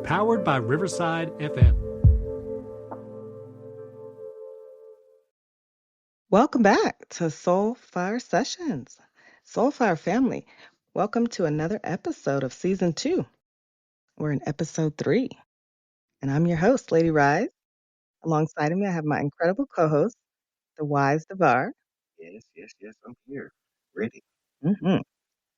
powered by Riverside FM. Welcome back to Soulfire Sessions. Soulfire family, welcome to another episode of Season 2. We're in Episode 3. And I'm your host, Lady Rise. Alongside of me, I have my incredible co-host, the wise Devar. Yes, I'm here. Ready. Mm-hmm.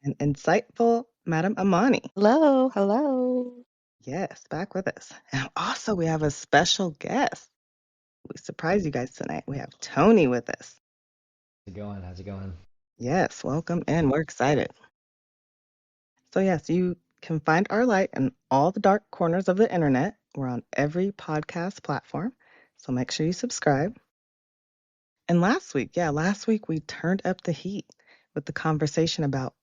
And insightful Madam Amani. Hello. Yes, back with us. And also, we have a special guest. We surprised you guys tonight. We have Tony with us. How's it going? Yes, welcome in. We're excited. So, yes, you can find our light in all the dark corners of the internet. We're on every podcast platform. So make sure you subscribe. And last week we turned up the heat with the conversation about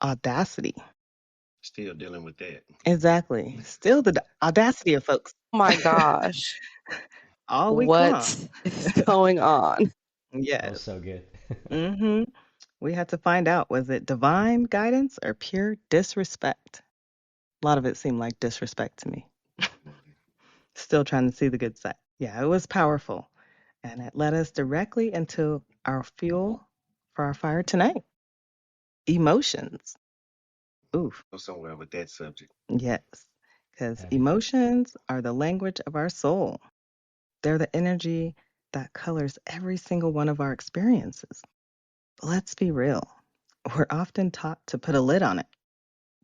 audacity. Still dealing with that. Exactly. Still the audacity of folks. Oh my gosh. All week What long. is going on? That was Yes. so good. Mm-hmm. We had to find out, was it divine guidance or pure disrespect? A lot of it seemed like disrespect to me. Still trying to see the good side. Yeah, it was powerful. And it led us directly into our fuel for our fire tonight. Emotions. Oof. Go somewhere with that subject. Yes. Because Heavy. emotions are the language of our soul. They're the energy that colors every single one of our experiences. But let's be real. We're often taught to put a lid on it,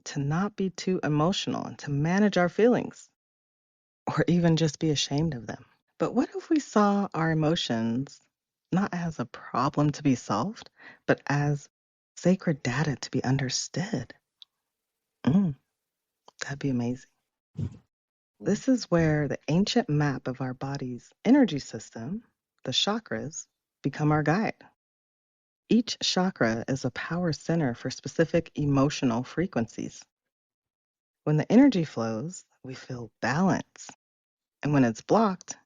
to not be too emotional, and to manage our feelings, or even just be ashamed of them. But what if we saw our emotions not as a problem to be solved, but as sacred data to be understood? That'd be amazing. This is where the ancient map of our body's energy system, the chakras, become our guide. Each chakra is a power center for specific emotional frequencies. When the energy flows, we feel balance. And when it's blocked,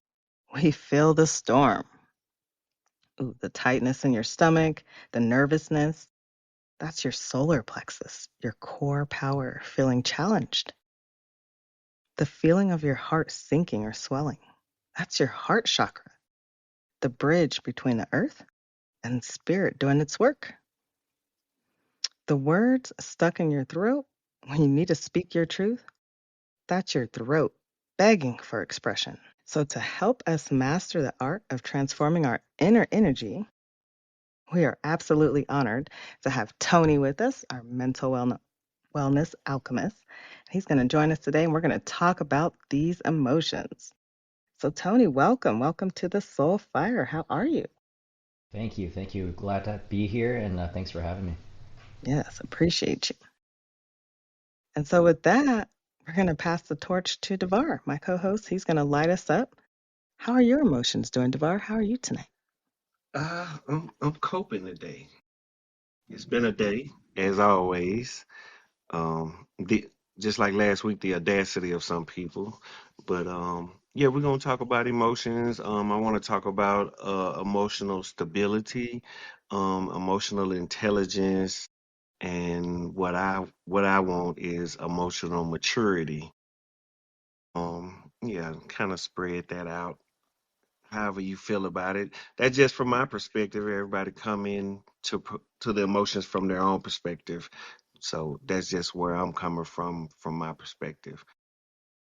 we feel the storm. Ooh, the tightness in your stomach, the nervousness, that's your solar plexus, your core power feeling challenged. The feeling of your heart sinking or swelling, that's your heart chakra, the bridge between the earth and spirit doing its work. The words stuck in your throat when you need to speak your truth, that's your throat begging for expression. So, to help us master the art of transforming our inner energy, we are absolutely honored to have Tony with us, our mental wellness alchemist. He's going to join us today and we're going to talk about these emotions. So, Tony, welcome. Welcome to the Soul Fire. How are you? Thank you. Glad to be here, and thanks for having me. Yes, appreciate you. And so, with that, we're going to pass the torch to Devar, my co host. He's going to light us up. How are your emotions doing, Devar? How are you tonight? I'm coping today. It's been a day, as always. The just like last week, the audacity of some people. But yeah, we're gonna talk about emotions. I want to talk about emotional stability, emotional intelligence, and what I want is emotional maturity. Yeah, kind of spread that out however you feel about it. That's just from my perspective. Everybody come in to the emotions from their own perspective. So that's just where I'm coming from my perspective.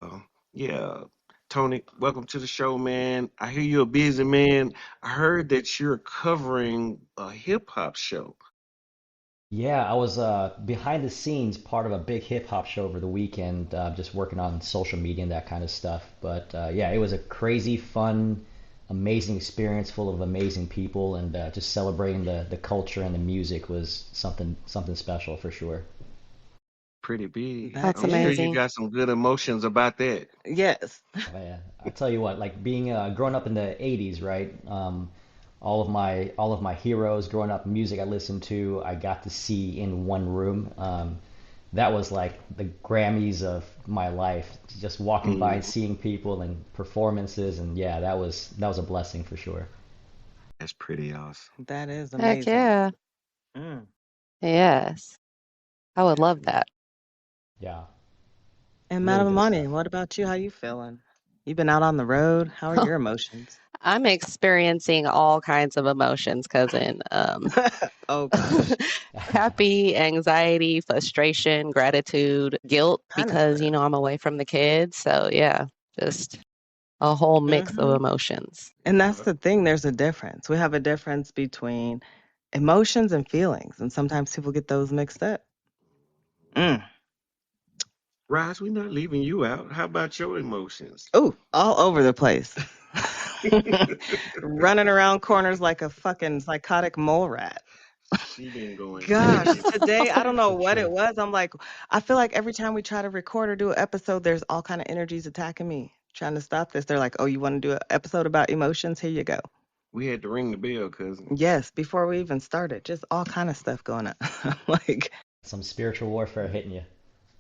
Uh, yeah, Tony, welcome to the show, man. I hear you're a busy man. I heard that you're covering a hip hop show. Yeah, I was behind the scenes part of a big hip hop show over the weekend, just working on social media and that kind of stuff. But yeah, it was a crazy, fun, amazing experience full of amazing people, and just celebrating the culture and the music was something special for sure. Pretty big. That That's I'm sure is, you amazing. got some good emotions about that. yes. Oh, yeah, I tell you what, like being growing up in the '80s, right? All of my heroes growing up, music I listened to, I got to see in one room. That was like the Grammys of my life. Just walking by Mm, and seeing people and performances, and yeah, that was a blessing for sure. that's pretty awesome. That is Heck amazing. yeah. Mm. Yes. I would love Definitely. that. Yeah. And Really Madam good Amani, stuff. what about you? How you feeling? You've been out on the road. How are your emotions? I'm experiencing all kinds of emotions, cousin. Oh gosh, Happy, anxiety, frustration, gratitude, guilt kind of because, sad. I'm away from the kids. So, yeah, just a whole mix of Hmm. emotions. And that's the thing. There's a difference. We have a difference between emotions and feelings, and sometimes people get those mixed up. Mm. Roz, we're not leaving you out. How about your emotions? Oh, all over the place. Running around corners like a fucking psychotic mole rat. She been going Gosh, crazy. today I don't know So what true. it was. I'm like, I feel like every time we try to record or do an episode, there's all kind of energies attacking me, trying to stop this. They're like, "Oh, you want to do an episode about emotions? Here you go." We had to ring the bell, cousin. Yes, before we even started, just all kind of stuff going on. Like, Some spiritual warfare hitting you.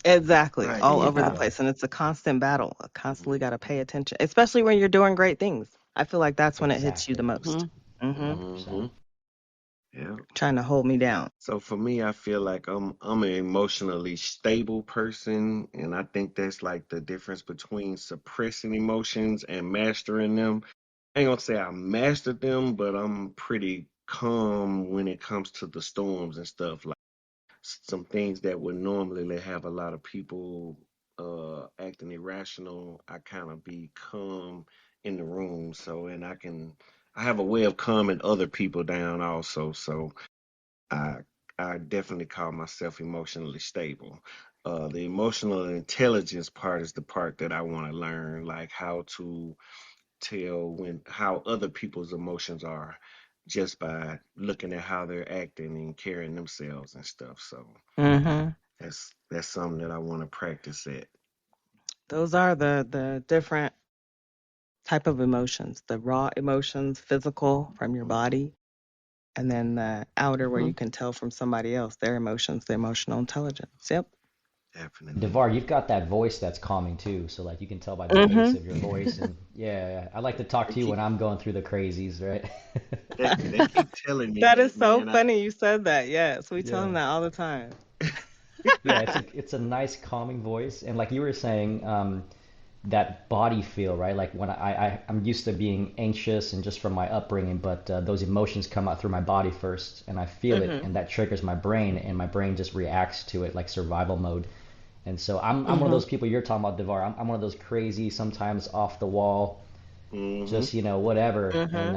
exactly, Right. all over the Yeah. Yeah, place, and it's a constant battle. I constantly got to pay Mm-hmm. attention, especially when you're doing great things. I feel like that's when it hits you the exactly. most. Hmm. Mm-hmm. 100%. 100%. Yeah. Trying to hold me down. So for me, I feel like I'm an emotionally stable person, and I think that's like the difference between suppressing emotions and mastering them. I ain't gonna say I mastered them, but I'm pretty calm when it comes to the storms and stuff. Like some things that would normally have a lot of people acting irrational, I kind of be calm in the room. So, and I have a way of calming other people down also. So I I definitely call myself emotionally stable. The emotional intelligence part is the part that I want to learn, like how to tell when how other people's emotions are just by looking at how they're acting and carrying themselves and stuff. So Mm-hmm. that's something that I want to practice at. Those are the different type of emotions, the raw emotions, physical from your Mhm. body, and then the outer where Hmm. you can tell from somebody else their emotions, the emotional intelligence. Yep. Definitely. Devar, you've got that voice that's calming too. So like you can tell by the bass Mm-hmm. of your voice, and yeah, I like to talk They to you when keep I'm going through the crazies, right? they keep telling me That is that, so man. funny you said that. Yes, we tell Yeah. him that all the time. Yeah, it's a nice calming voice, and like you were saying, that body feel, right? Like when I'm used to being anxious and just from my upbringing, but those emotions come out through my body first, and I feel it, Mm-hmm. and that triggers my brain, and my brain just reacts to it like survival mode. And so I'm one of Mm-hmm. those people you're talking about, Devar. I'm one of those crazy, sometimes off the wall, Hmm. just whatever. And Mm-hmm.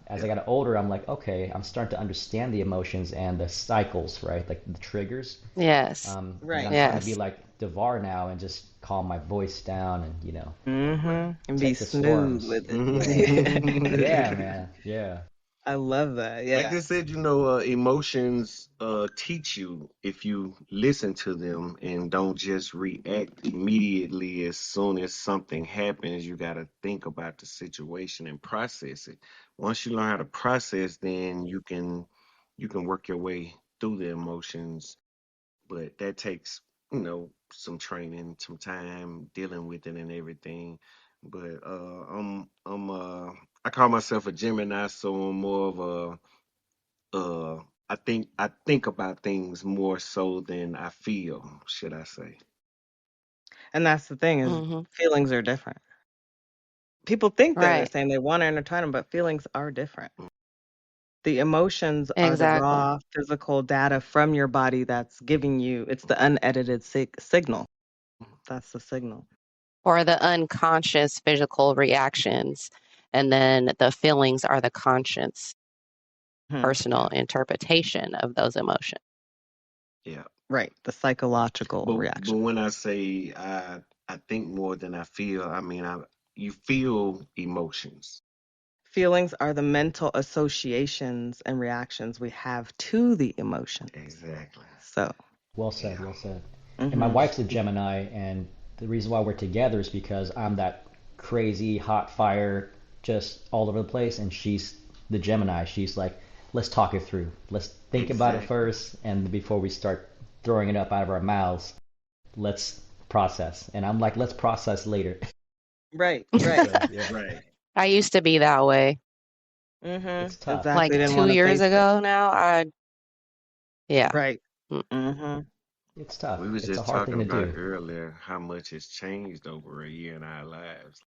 as I Yeah. got older, I'm like, okay, I'm starting to understand the emotions and the cycles, right? Like the triggers. Yes. And Right. I'm trying to be Yes. like Devar now and just calm my voice down and Right. Mm-hmm. And be take the smooth storms. with it. Yeah, man. Yeah. I love that. Like Yeah. they said, emotions teach you if you listen to them and don't just react immediately as soon as something happens. You got to think about the situation and process it. Once you learn how to process, then you can work your way through the emotions, but that takes, some training, some time dealing with it and everything. But I call myself a Gemini, so I'm more of a I think about things more so than I feel, should I say. And that's the thing is Hmm. feelings are different. People think they're the Right. same. They want to intertwine them, but feelings are different. The emotions are the Exactly. raw physical data from your body that's giving you, it's the unedited signal. That's the signal. Or the unconscious physical reactions. And then the feelings are the conscious Hmm. personal Yeah, interpretation of those emotions. yeah. Right. The psychological But reaction. when I say I think more than I feel, I mean you feel emotions. Feelings are the mental associations and reactions we have to the emotions. Exactly. So, Well said. Yeah. Well said. And my hmm wife's a Gemini, and the reason why we're together is because I'm that crazy hot fire, just all over the place, and she's the Gemini. She's like, let's talk it through. Let's think about it Exactly. first, and before we start throwing it up out of our mouths, let's process. And I'm like, let's process later. right, right. So yeah, Right. I used to be that way. it's tough. Exactly. Like Didn't two want to years face it. ago now, yeah. Right. Mm. hmm It's tough. We was It's a just hard thing talking to about do. earlier how much has changed over a year in our lives.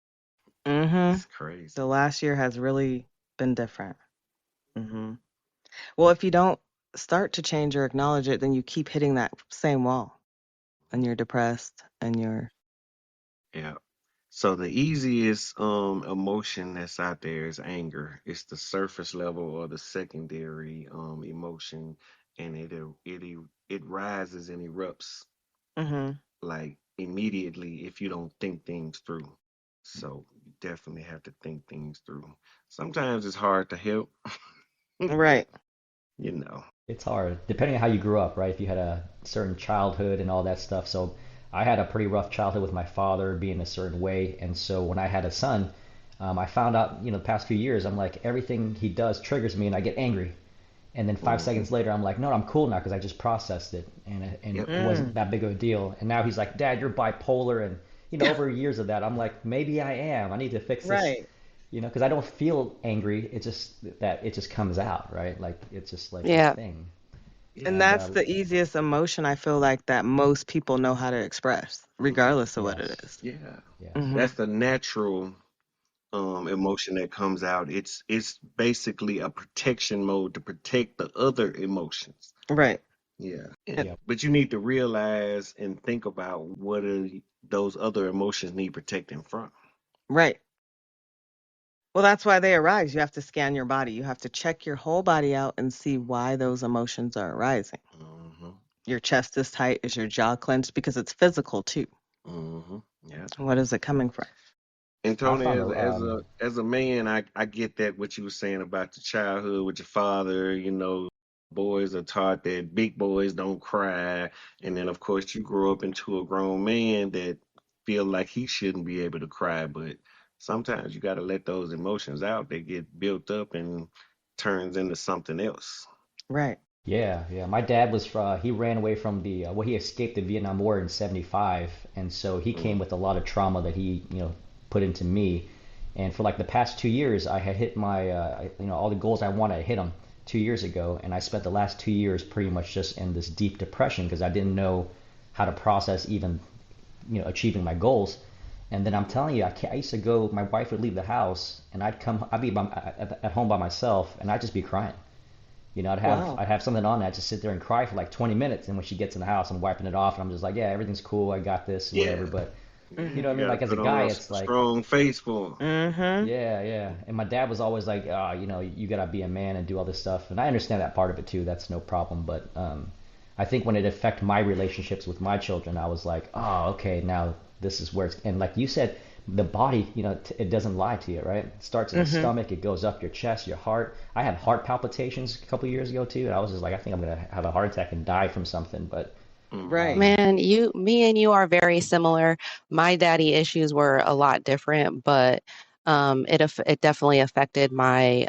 Mm-hmm. It's crazy. The last year has really been different. Mm-hmm. Well, if you don't start to change or acknowledge it, then you keep hitting that same wall and you're depressed and you're Yeah. So the easiest emotion that's out there is anger. It's the surface level or the secondary emotion, and it rises and erupts mm-hmm. like immediately if you don't think things through. So you definitely have to think things through. Sometimes it's hard to help, Right. you know. It's hard, depending on how you grew up, right? If you had a certain childhood and all that stuff. So I had a pretty rough childhood with my father being a certain way, and so when I had a son, I found out, the past few years, I'm like everything he does triggers me, and I get angry. And then five Hmm. seconds later, I'm like, no, I'm cool now because I just processed it, and Yep. it wasn't Mm. that big of a deal. And now he's like, Dad, you're bipolar, and over years of that, I'm like, maybe I am. I need to fix this, Right. because I don't feel angry. It's just that it just comes out, right? Like it's just like this Yeah. thing. And Yeah. And that's the easiest emotion I feel like that most people know how to express, regardless of what it yes, is. Yeah. yes, Mm-hmm. That's the natural emotion that comes out. It's basically a protection mode to protect the other emotions. Right. Yeah. And- yeah, But you need to realize and think about what are those other emotions need protecting from. Right. Well, that's why they arise. You have to scan your body. You have to check your whole body out and see why those emotions are arising. Hmm. Your chest is tight. Is your jaw clenched? Because it's physical too. Hmm. Yeah. What is it coming from? And I Tony, found as a man, I get that what you were saying about your childhood with your father. Boys are taught that big boys don't cry, and then of course you grow up into a grown man that feel like he shouldn't be able to cry, but sometimes you got to let those emotions out. They get built up and turns into something else. Right. yeah, yeah. My dad was he ran away from the he escaped the Vietnam War in '75, and so he came Mm, with a lot of trauma that he put into me. And for like the past 2 years, I had hit my all the goals I wanted. I hit them 2 years ago, and I spent the last 2 years pretty much just in this deep depression because I didn't know how to process even achieving my goals. And then I'm telling you, I used to go. My wife would leave the house, and I'd be at home by myself, and I'd just be crying. I'd have Wow. I'd have something on that, just sit there and cry for like 20 minutes, and when she gets in the house, I'm wiping it off, and I'm just like, yeah, everything's cool, I got this, whatever. yeah, But yeah. you know Mm-hmm. what I You mean? got to Like as a put guy, on it's a like, strong face for 'em. Mm-hmm. yeah, yeah. And my dad was always like, you gotta be a man and do all this stuff, and I understand that part of it too. That's no problem. But I think when it affected my relationships with my children, I was like, oh, okay, now this is where it's. And like you said, the body, it doesn't lie to you, right? It starts in the Mm-hmm. stomach, it goes up your chest, your heart. I had heart palpitations a couple years ago too, and I was just like, I think I'm gonna have a heart attack and die from something. But Right. Hmm. Man, me and you are very similar. My daddy issues were a lot different, but it definitely affected my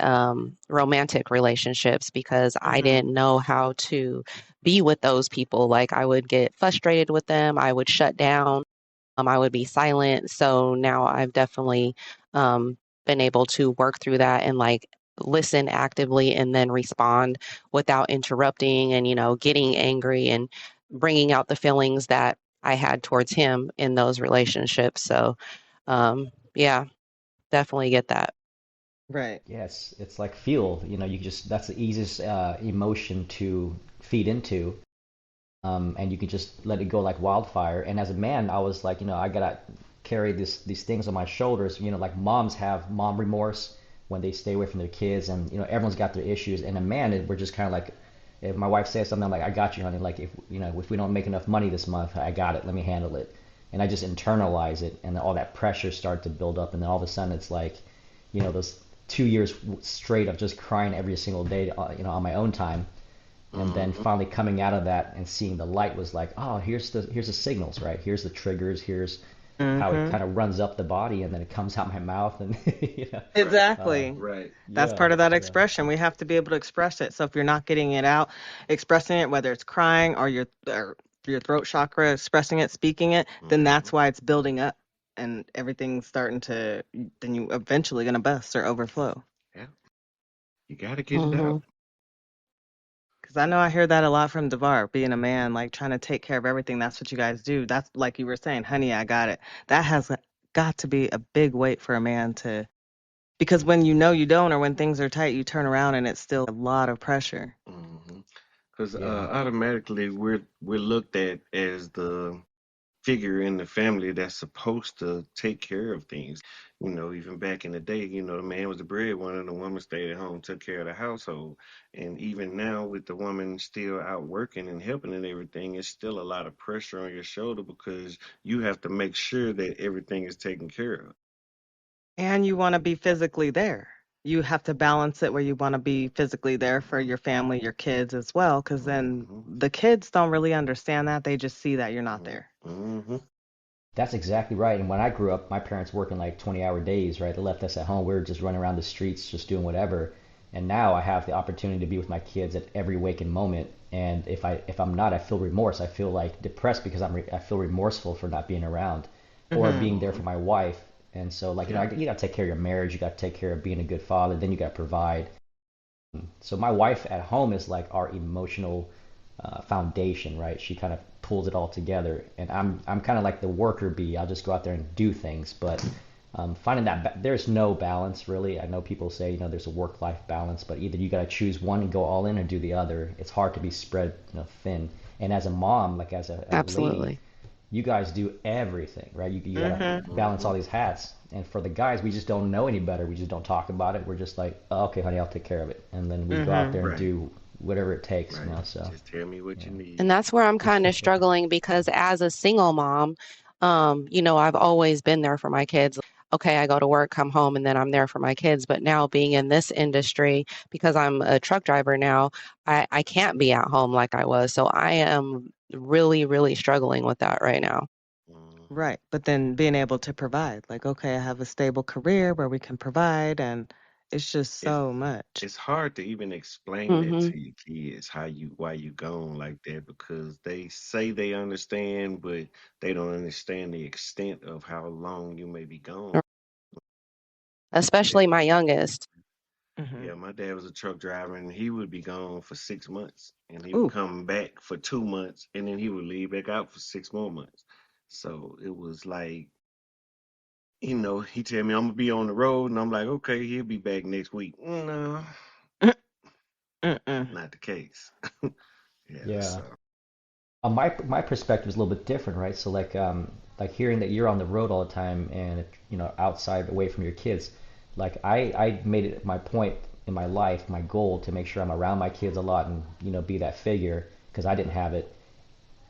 romantic relationships because I Mm-hmm. didn't know how to be with those people. Like I would get frustrated with them, I would shut down, I would be silent. So now I've definitely um, been able to work through that and like listen actively and then respond without interrupting and, getting angry and bringing out the feelings that I had towards him in those relationships. So, yeah, definitely get that. Right. yes, it's like fuel. You just that's the easiest emotion to feed into. And you can just let it go like wildfire. And as a man, I was like, I gotta carry these things on my shoulders. Like moms have mom remorse when they stay away from their kids, and everyone's got their issues. And a man, we're just kind of like, if my wife says something, I'm like, I got you, honey. Like if we don't make enough money this month, I got it. Let me handle it. And I just internalize it, and then all that pressure started to build up, and then all of a sudden it's like, those 2 years straight of just crying every single day, on my own time, and then Hmm. finally coming out of that and seeing the light was like, oh, here's the signals, right? Here's the triggers. Here's how it Mm-hmm. kind of runs up the body, and then it comes out my mouth, and Right, Exactly. right. That's yeah, part of that yeah, expression. We have to be able to express it. So if you're not getting it out, expressing it, whether it's crying or your throat chakra expressing it, speaking it, then Hmm. that's why it's building up and everything's starting to then you eventually gonna bust or overflow. Yeah, you got to get it Hmm. out. Because I know I hear that a lot from Devar, being a man, like trying to take care of everything. That's what you guys do. That's like you were saying, honey, I got it. That has got to be a big weight for a man to, because when you know you don't, or when things are tight, you turn around and it's still a lot of pressure. Because Yeah. automatically we're looked at as the figure in the family that's supposed to take care of things. You know, even back in the day, you know, the man was the breadwinner, the woman stayed at home, took care of the household. And even now, with the woman still out working and helping and everything, it's still a lot of pressure on your shoulder because you have to make sure that everything is taken care of. And you want to be physically there. You have to balance it where you want to be physically there for your family, your kids as well, because then Hmm. the kids don't really understand that. They just see that you're not Hmm. there. Hmm. That's exactly right. And when I grew up, my parents working like 20-hour days, right? They left us at home. We were just running around the streets, just doing whatever. And now I have the opportunity to be with my kids at every waking moment. And if I'm not, I feel remorse. I feel like depressed because I feel remorseful for not being around or Hmm. being there Hmm. for my wife. And so like Yeah. you got to take care of your marriage. You got to take care of being a good father. Then you got to provide. So my wife at home is like our emotional foundation, right? She kind of pulls it all together, and I'm kind of like the worker bee. I'll just go out there and do things, but finding that there's no balance really. I know people say there's a work-life balance, but either you got to choose one and go all in, or do the other. It's hard to be spread thin. And as a mom, like as a lady, Absolutely. you guys do everything, right? You got to Hmm. balance Hmm. all these hats. And for the guys, we just don't know any better. We just don't talk about it. We're just like, oh, okay, honey, I'll take care of it. And then we go out Hmm. there and Right. do whatever it takes, Right. so, Just tell me what you And need. that's where I'm kind of struggling because as a single mom, I've always been there for my kids. Okay, I go to work, come home, and then I'm there for my kids. But now being in this industry, because I'm a truck driver now, I can't be at home like I was. So I am really, really struggling with that right now. Hmm. Right. But then being able to provide, like, okay, I have a stable career where we can provide, and it's just It's so much. it's hard to even explain that Hmm. to your kids why you gone like that because they say they understand, but they don't understand the extent of how long you may be gone. Especially my youngest. Hmm. Yeah, my dad was a truck driver and he would be gone for 6 months and he would Ooh. come back for 2 months and then he would leave back out for 6 more months. So it was like, he tell me I'm gonna be on the road and I'm like, okay, he'll be back next week. No, Mm-mm. not the case. Yeah, yeah. so My perspective is a little bit different, right? So like hearing that you're on the road all the time and outside away from your kids, like I made it my point in my life, my goal to make sure I'm around my kids a lot and be that figure because I didn't have it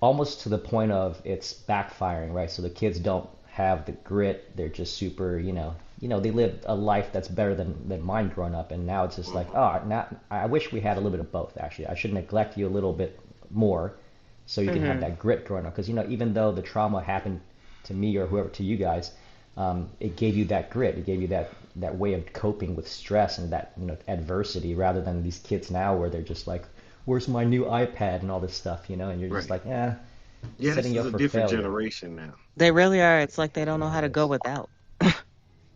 almost to the point of it's backfiring, right? So the kids don't have the grit. They're just super, they live a life that's better than mine growing up, and now it's just like, mhm, oh, now I wish we had a little bit of both. Actually, I should neglect you a little bit more, so you can have Hmm. that grit growing up. Because even though the trauma happened to me or whoever to you guys, it gave you that grit. It gave you that way of coping with stress and that adversity, rather than these kids now where they're just like, where's my new iPad and all this stuff, and you're just right. like, eh, Yeah, this setting you is up a for different failure. generation now. They really are. It's like they don't know Yeah, how it to go is. without.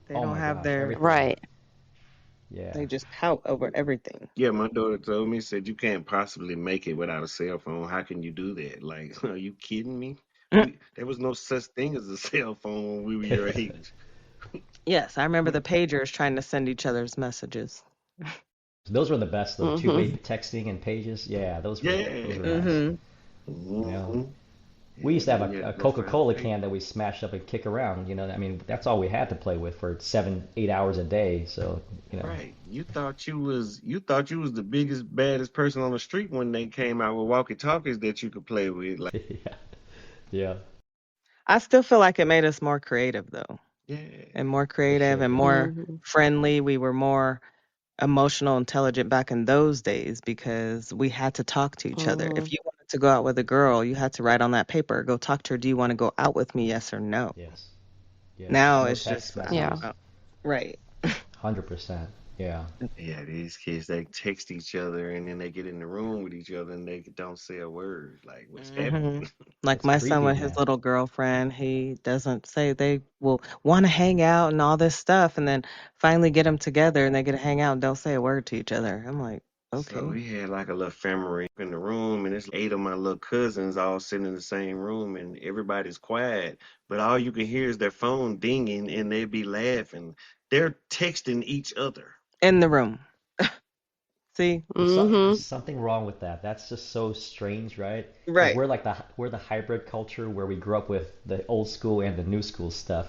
They Oh don't my have gosh, their, everything. Right. Yeah. they just pout over everything. Yeah, my daughter told me, said you can't possibly make it without a cell phone. How can you do that? Like, are you kidding me? There was no such thing as a cell phone when we were your age. Yes, I remember the pagers trying to send each other's messages. Those were the best though. Two-way Hmm. texting and pages. Yeah, those were Yeah. nice. Hmm. You know, Hmm. we Yeah, used to have then you had a to go find a Coca-Cola paper. can that we smashed up and kick around. I mean, that's all we had to play with for 7, 8 hours a day. So, Right. You thought you was the biggest, baddest person on the street when they came out with walkie-talkies that you could play with. Like, yeah, yeah, I still feel like it made us more creative, though, yeah. and more for creative sure. and Yeah, more Hmm. friendly. We were more emotional, intelligent back in those days because we had to talk to each other. Hmm. If you wanted to go out with a girl, you had to write on that paper, go talk to her. Do you want to go out with me? Yes or no. yes, yes. Now No it's text just, I don't Yeah. messages. know. Right. 100%. Yeah. Yeah, these kids they text each other and then they get in the room with each other and they don't say a word. Like, what's happening? Hmm. Like It's my son creepy, with his man. little girlfriend, he doesn't say they will want to hang out and all this stuff, and then finally get them together and they get to hang out and don't say a word to each other. I'm like, So Okay. we had like a little family in the room, and it's 8 of my little cousins all sitting in the same room, and everybody's quiet, but all you can hear is their phone dinging, and they be laughing. They're texting each other. In the room. See? There's Mm-hmm. something wrong with that. That's just so strange, right? Because Right. we're the hybrid culture where we grew up with the old school and the new school stuff.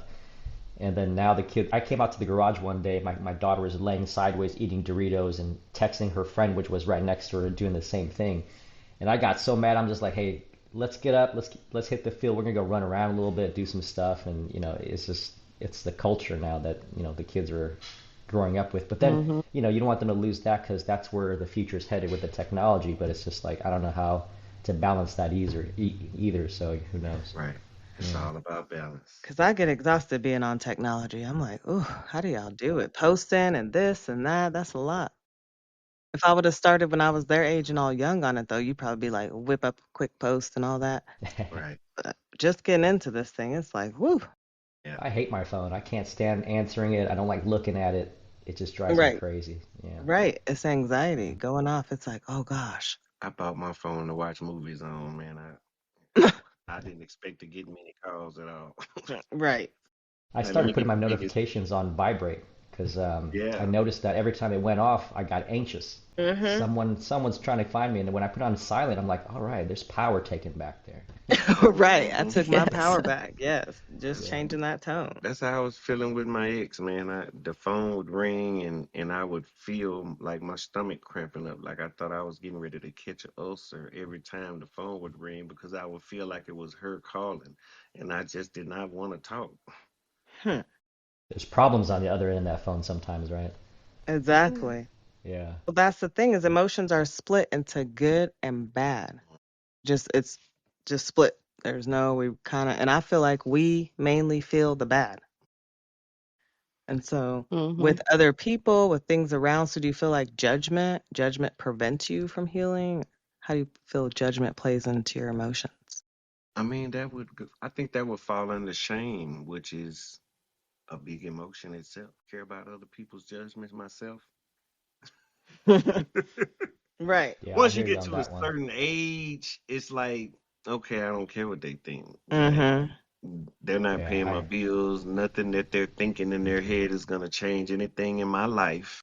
And then now the kid, I came out to the garage one day. My daughter was laying sideways eating Doritos and texting her friend, which was right next to her, doing the same thing. And I got so mad. I'm just like, hey, let's get up. Let's hit the field. We're gonna go run around a little bit, do some stuff. And it's the culture now that the kids are growing up with. But then Mm-hmm. you don't want them to lose that because that's where the future is headed with the technology. But it's just like I don't know how to balance that either. So who knows? Right. It's Yeah. all about balance. Because I get exhausted being on technology. I'm like, ooh, how do y'all do it? Posting and this and that. That's a lot. If I would have started when I was their age and all young on it, though, you'd probably be like, whip up a quick post and all that. Right. But just getting into this thing, it's like, woo. Yeah. I hate my phone. I can't stand answering it. I don't like looking at it. It just drives me Right. crazy. Yeah. Right. It's anxiety going off. It's like, oh gosh. I bought my phone to watch movies on, man. I didn't expect to get many calls at all. Right. I Like, let started me putting get my the biggest. notifications on vibrate because I Yeah. noticed that every time it went off, I got anxious. Mm-hmm. Someone's trying to find me, and when I put it on silent, I'm like, all right, there's power taken back there. Right. I Hmm. took my Yes. power back. Yes. Just Yeah. changing that tone. That's how I was feeling with my ex, man. The phone would ring, and I would feel like my stomach cramping up, like I thought I was getting ready to catch an ulcer every time the phone would ring because I would feel like it was her calling, and I just did not want to talk. Hmm. There's problems on the other end of that phone sometimes, right? Yeah. Exactly. Yeah. Well, that's the thing is emotions are split into good and bad. It's just split. There's no we kind of and I feel like we mainly feel the bad. And so Mm-hmm. with other people, with things around, so do you feel like judgment prevents you from healing? How do you feel judgment plays into your emotions? I mean, I think that would fall under shame, which is a big emotion itself. Care about other people's judgments myself. Right. Yeah, I Once you hear you get on to a that one. certain age, it's like, okay, I don't care what they think. Like, Mm-hmm. they're not Yeah, paying my bills. Nothing that they're thinking in their head is going to change anything in my life.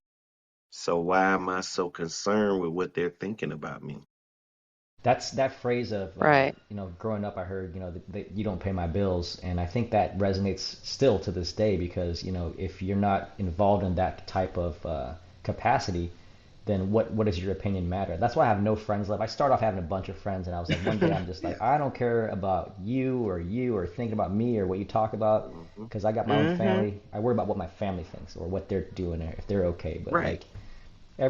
So why am I so concerned with what they're thinking about me? that's that phrase of Right. growing up I heard that you don't pay my bills, and I think that resonates still to this day because if you're not involved in that type of capacity, then what does your opinion matter? That's why I have no friends left. I start off having a bunch of friends, and I was like, one day I'm just Yeah. like, I don't care about you or thinking about me or what you talk about Hmm. because I got my own Mm-hmm. family. I worry about what my family thinks or what they're doing or if they're okay. But Right. like I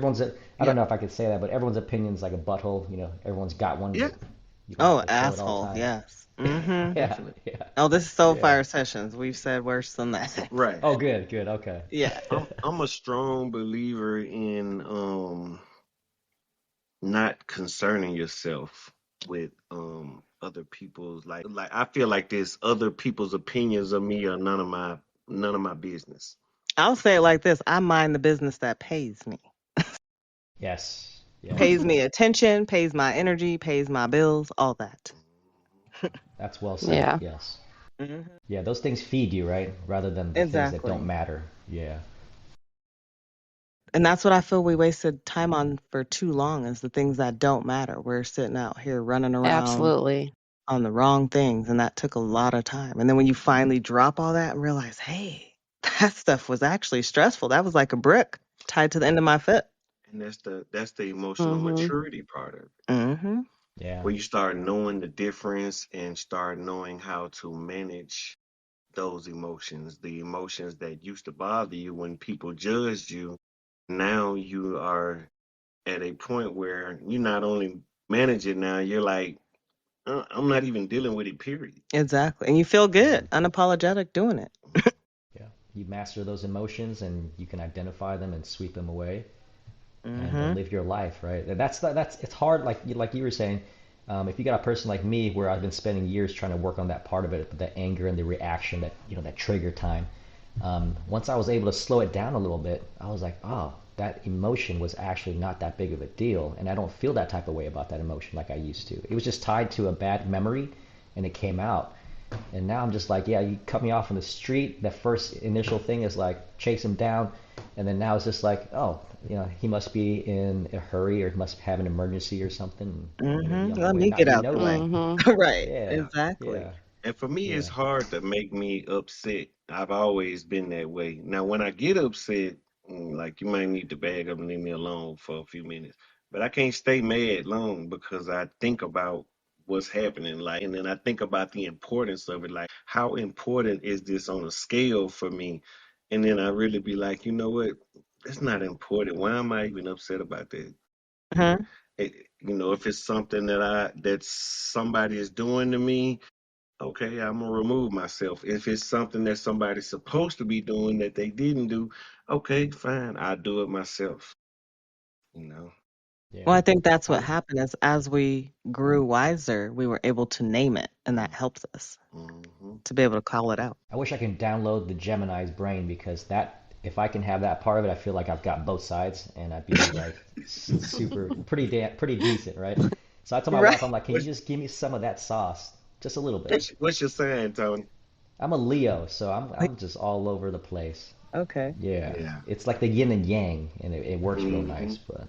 Yeah. don't know if I could say that, but everyone's opinion's like a butthole. Everyone's got one, Yeah. but you don't have Oh, to show it all the asshole. time. Yes. Mm-hmm. Yeah, Definitely. yeah, Oh, this is yeah. Soulfire Sessions. We've said worse than that. Right. Oh, good, good. Okay. Yeah. I'm a strong believer in not concerning yourself with other people's like I feel like this other people's opinions of me are none of my business. I'll say it like this. I mind the business that pays me. Yes, yes. Pays me attention, pays my energy, pays my bills, all that. That's well said. Yeah. Yes. Hmm. Yeah, those things feed you, right? Rather than the things that don't Exactly. matter. Yeah. And that's what I feel we wasted time on for too long is the things that don't matter. We're sitting out here running around Absolutely. on the wrong things, and that took a lot of time. And then when you finally drop all that and realize, hey, that stuff was actually stressful. That was like a brick tied to the end of my foot. And that's the emotional Mm-hmm. maturity part of it, Hmm. Yeah. where you start knowing the difference and start knowing how to manage those emotions, the emotions that used to bother you when people judged you. Now you are at a point where you not only manage it now, you're like, I'm not even dealing with it, period. Exactly. And you feel Yeah. good, unapologetic doing it. Yeah. You master those emotions and you can identify them and sweep them away and Hmm. live your life, right? And that's it's hard, like you were saying. If you got a person like me, where I've been spending years trying to work on that part of it, the anger and the reaction, that trigger time. Once I was able to slow it down a little bit, I was like, oh, that emotion was actually not that big of a deal, and I don't feel that type of way about that emotion like I used to. It was just tied to a bad memory, and it came out. And now I'm just like, yeah, you cut me off on the street. The first initial thing is like chase him down, and then now it's just like, oh, he must be in a hurry or he must have an emergency or something. I'm gonna be on my Let way. me Not get you out know the way. that. Mm-hmm. Right. Yeah, Exactly. yeah, And for me, it's yeah, hard to make me upset. I've always been that way. Now, when I get upset, like you might need to bag up and leave me alone for a few minutes. But I can't stay mad long because I think about what's happening. Like, and then I think about the importance of it. Like, how important is this on a scale for me? And then I really be like, you know what? That's not important. Why am I even upset about that? Mhm. If it's something that somebody is doing to me, okay, I'm gonna remove myself. If it's something that somebody's supposed to be doing that they didn't do, okay, fine, I'll do it myself. You know. Well, yeah. I think that's what I happened is as we grew wiser, we were able to name it, and that helps us Mm-hmm. to be able to call it out. I wish I could download the Gemini's brain because that if I can have that part of it, I feel like I've got both sides and I'd be like super pretty decent, right? So I told my wife, Right. I'm like, can you What's just give me some of that sauce, just a little bit? what's your sign, Tony? I'm a Leo, so I'm just all over the place. Okay. Yeah, Yeah. it's like the yin and yang, and it works real Mm-hmm. nice. But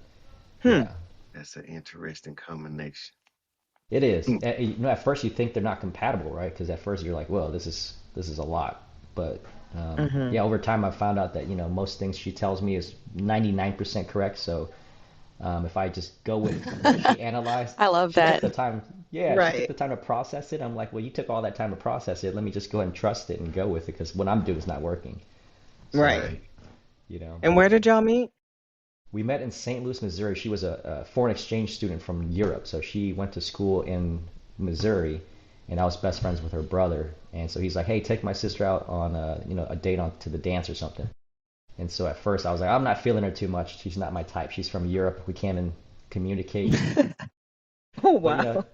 Hmm. yeah, That's an interesting combination. it is. At first you think they're not compatible, right? Because at first you're like, well, this is a lot. But Mm-hmm. yeah, over time I found out that most things she tells me is 99% correct. So if I just go with what she analyzed, I love she took that. the time. Yeah, she took Right. the time to process it. I'm like, well, you took all that time to process it. Let me just go ahead and trust it and go with it because what I'm doing is not working. Right. So, Right. you know, And where did y'all meet? we met in St. Louis, Missouri. She was a foreign exchange student from Europe, so she went to school in Missouri, and I was best friends with her brother. And so he's like, "Hey, take my sister out on a date on to the dance or something." And so at first I was like, "I'm not feeling her too much. She's not my type. She's from Europe. We can't even communicate." Oh, But wow.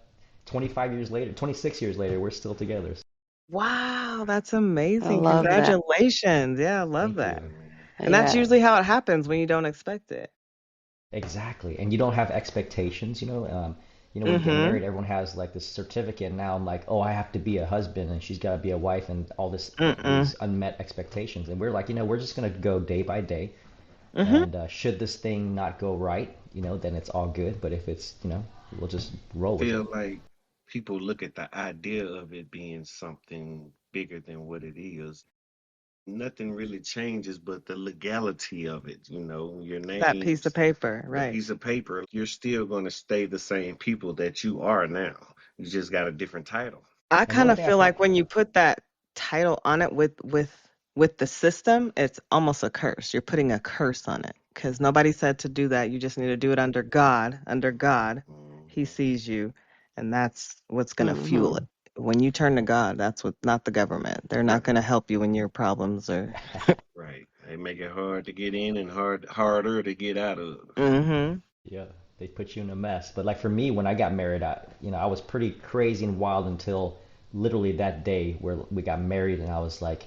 25 years later, 26 years later, we're still together. Wow, that's I amazing. love that. Congratulations. Yeah, I love Thank that. you. Yeah, man. And that's Yeah. usually how it happens when you don't expect it. Exactly. And you don't have expectations, when you get Mm-hmm. married, everyone has like this certificate. Now I'm like, oh, I have to be a husband and she's got to be a wife and all Mm-mm. these unmet expectations. And we're like, we're just going to go day by day. Mm-hmm. And should this thing not go right, then it's all good. But if it's, we'll just I roll with it. feel like people look at the idea of it being something bigger than what it is. Nothing really changes but the legality of it. Your That piece of names, paper, the right. piece of paper, you're still going to stay the same people that you are now. You just got a different title. I And the kind only of thing I feel find, like when you put that title on it with the system, it's almost a curse. You're putting a curse on it because nobody said to do that. You just need to do it under God. Under God, He Hmm. sees you, and that's what's going to fuel Mm-hmm. it. When you turn to God, that's what, not the government. They're not Right. going to help you in your problems or. Right. They make it hard to get in and harder to get out of. Mm-hmm. yeah, they put you in a mess. But like for me, when I got married, I was pretty crazy and wild until literally that day where we got married, and I was like,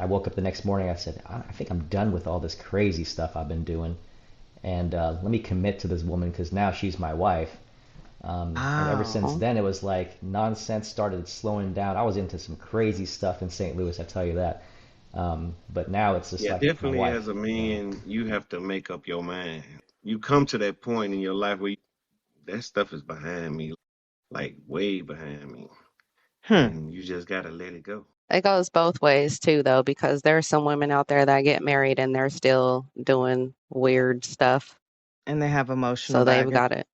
I woke up the next morning. I said, I think I'm done with all this crazy stuff I've been doing, and let me commit to this woman because now she's my wife. And ever Wow. since then, it was like nonsense started slowing down. I was into some crazy stuff in St. Louis, I tell you that. But now it's just Yeah, like my definitely wife, as a you know. man, you have to make up your mind. You come to that point in your life where that stuff is behind me, like way behind me, Hmm. and you just got to let it go. It goes both ways too, though, because there are some women out there that get married and they're still doing weird stuff. And they have emotional So they've baggage. got it.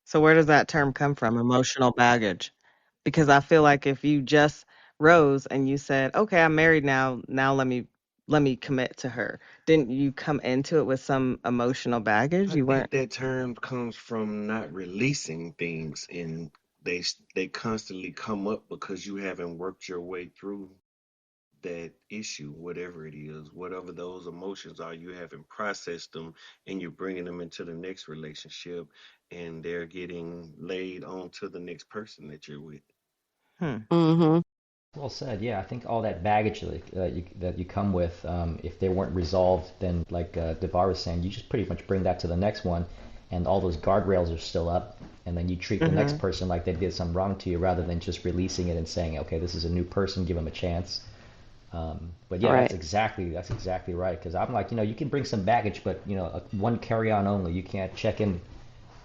So where does that term come from? Emotional baggage. Because I feel like if you just rose and you said, "Okay, I'm married now. Now let me commit to her." Didn't you come into it with some emotional baggage? I You weren't. think that term comes from not releasing things, and they constantly come up because you haven't worked your way through that issue, whatever it is, whatever those emotions are, you haven't processed them, and you're bringing them into the next relationship, and they're getting laid on to the next person that you're with. Hmm. Mm-hmm. Well said. Yeah, I think all that baggage that you come with, if they weren't resolved, then like Devar was saying, you just pretty much bring that to the next one, and all those guardrails are still up, and then you treat the next Mm-hmm. person like they did something wrong to you, rather than just releasing it and saying, okay, this is a new person, give them a chance. But yeah, Right. that's exactly right. Because I'm like, you can bring some baggage, but one carry on only. You can't check in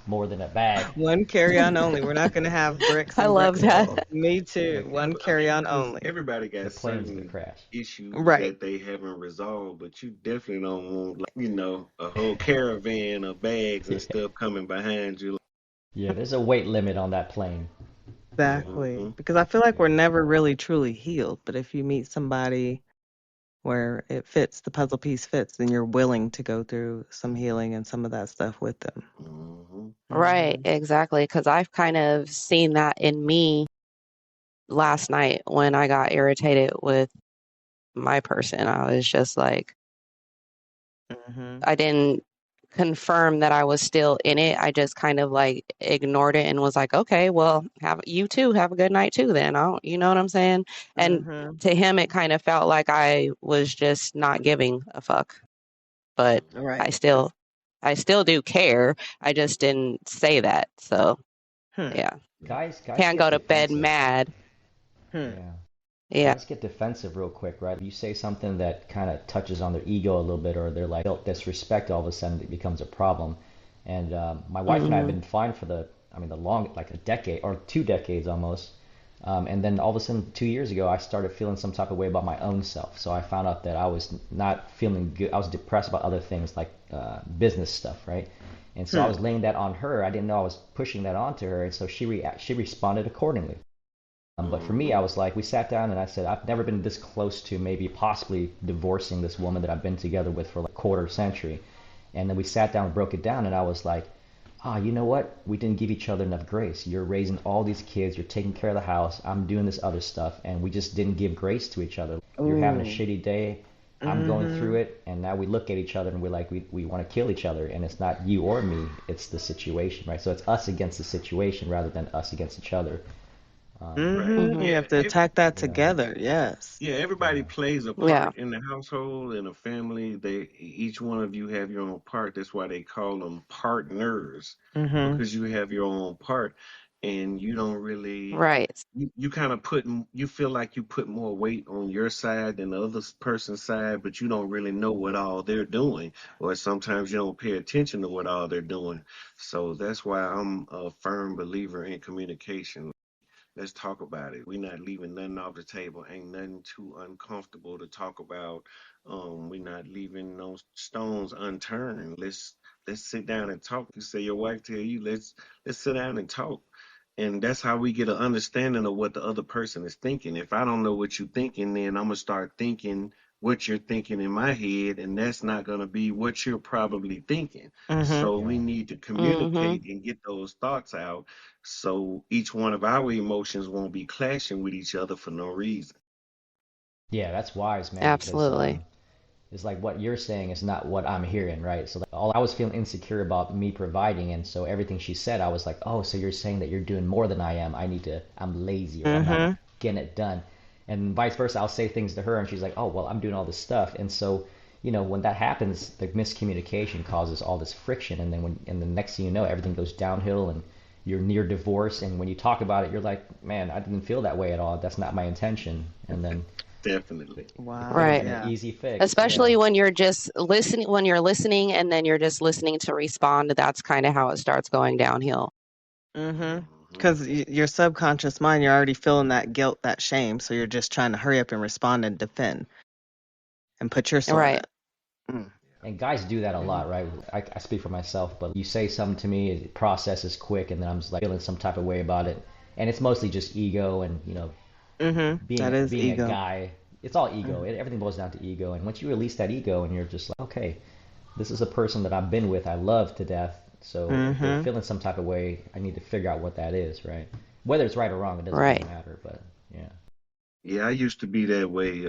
more than a bag. One carry-on only. We're not going to have bricks I and love bricks that. full. Me Yeah, too. Yeah, One I mean, carry-on because only. everybody the got plane's gonna certain crash. issues Right. that they haven't resolved, but you definitely don't want, like, a whole caravan of bags and Yeah, stuff coming behind you. yeah. There's a weight limit on that plane. Exactly. Hmm. Because I feel like we're Yeah. never really truly healed. But if you meet somebody where it fits, the puzzle piece fits, then you're willing to go through some healing and some of that stuff with them. Hmm. Right, Hmm. exactly. Because I've kind of seen that in me last night when I got irritated with my person. I was just like, Hmm. I didn't confirm that I was still in it. I just kind of like ignored it and was like, okay, well, have you too. Have a good night too then. You know what I'm saying? And Hmm. to him, it kind of felt like I was just not giving a fuck. But I Right. still, I still do care. I just didn't say that. So Hmm. yeah, Guys can't go get to bed defensive. mad. Hmm. Yeah. Yeah. Guys get defensive real quick, right? You say something that kind of touches on their ego a little bit, or they're like felt disrespect, all of a sudden it becomes a problem. And my wife and I have Hmm. been fine for the long, like a decade or 2 decades almost. And then all of a sudden, 2 years ago, I started feeling some type of way about my own self. So I found out that I was not feeling good. I was depressed about other things like business stuff, right? And so I Hmm. was laying that on her. I didn't know I was pushing that onto her, and so she responded accordingly. But for me, Hmm. I was like, we sat down and I said, I've never been this close to maybe possibly divorcing this woman that I've been together with for like a quarter century. And then we sat down and broke it down, and I was like, you know what? We didn't give each other enough grace. You're raising all these kids, you're taking care of the house, I'm doing this other stuff, and we just didn't give grace to each other. You're having a Ooh. shitty day, I'm going through Hmm. it, and now we look at each other and we're like, we want to kill each other, and it's not you or me, it's the situation, right? So it's us against the situation rather than us against each other. Right. Hmm. Hmm. You Yeah. have to attack that Yeah, together. Yes. Yeah, everybody yeah. plays a Yeah. part in the household, in a family. Each one of you have your own part. That's why they call them partners, Hmm. because you have your own part, and you don't really, Right. you kind of you feel like you put more weight on your side than the other person's side, but you don't really know what all they're doing, or sometimes you don't pay attention to what all they're doing. So that's why I'm a firm believer in communication. Let's talk about it. We're not leaving nothing off the table. Ain't nothing too uncomfortable to talk about. We're not leaving no stones unturned. Let's sit down and talk. You say your wife tell you, let's sit down and talk. And that's how we get an understanding of what the other person is thinking. If I don't know what you're thinking, then I'm gonna start thinking what you're thinking in my head, and that's not gonna be what you're probably thinking. Hmm. So we Yeah. need to Hmm. communicate and get those thoughts out so each one of our emotions won't be clashing with each other for no reason. Yeah, that's wise, man, because Absolutely. it's like what you're saying is not what I'm hearing, right? So like, all I was feeling insecure about me providing, and so everything she said, I was like, oh, so you're saying that you're doing more than I am. I'm lazy, or I'm not Hmm. getting it done, and vice versa. I'll say things to her, and she's like, oh, well, I'm doing all this stuff, and so when that happens, the miscommunication causes all this friction, and then and the next thing you know, everything goes downhill, and you're near divorce, and when you talk about it, you're like, man, I didn't feel that way at all. That's not my intention, and then Definitely. it could have Wow. Right. been an Yeah. easy fix, yeah. Especially when you're listening and then you're just listening to respond, that's kind of how it starts going downhill. Hmm. Hmm. Because your subconscious mind, you're already feeling that guilt, that shame. So you're just trying to hurry up and respond and defend and put your sword Right. up. Mm. And guys do that a Hmm. lot, right? I speak for myself, but you say something to me, it processes quick, and then I'm just like feeling some type of way about it. And it's mostly just ego and, Hmm. being That is being a ego. guy. It's all ego. Hmm. Everything boils down to ego. And once you release that ego and you're just like, okay, this is a person that I've been with, I love to death. So if they're Hmm. feeling some type of way, I need to figure out what that is, right? Whether it's right or wrong, it doesn't really Right. matter, but yeah. Yeah, I used to be that way,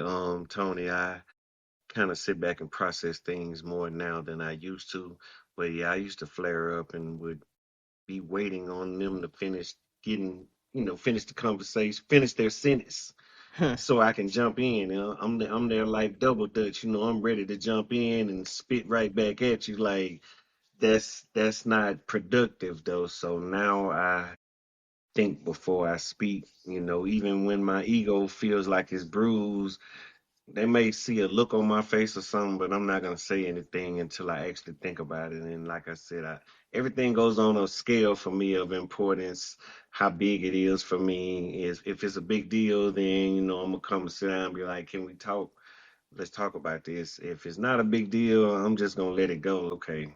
Tony. I kind of sit back and process things more now than I used to. But yeah, I used to flare up and would be waiting on them to finish getting, finish the conversation, finish their sentence. Hmm. so I can jump in. I'm there like double dutch. I'm ready to jump in and spit right back at you. Like that's not productive though. So now I think before I speak. Even when my ego feels like it's bruised, they may see a look on my face or something, but I'm not gonna say anything until I actually think about it. And like I said, everything goes on a scale for me of importance. How big it is for me is if it's a big deal, then I'm gonna come and sit down and be like, "Can we talk? Let's talk about this." If it's not a big deal, I'm just gonna let it go. Okay,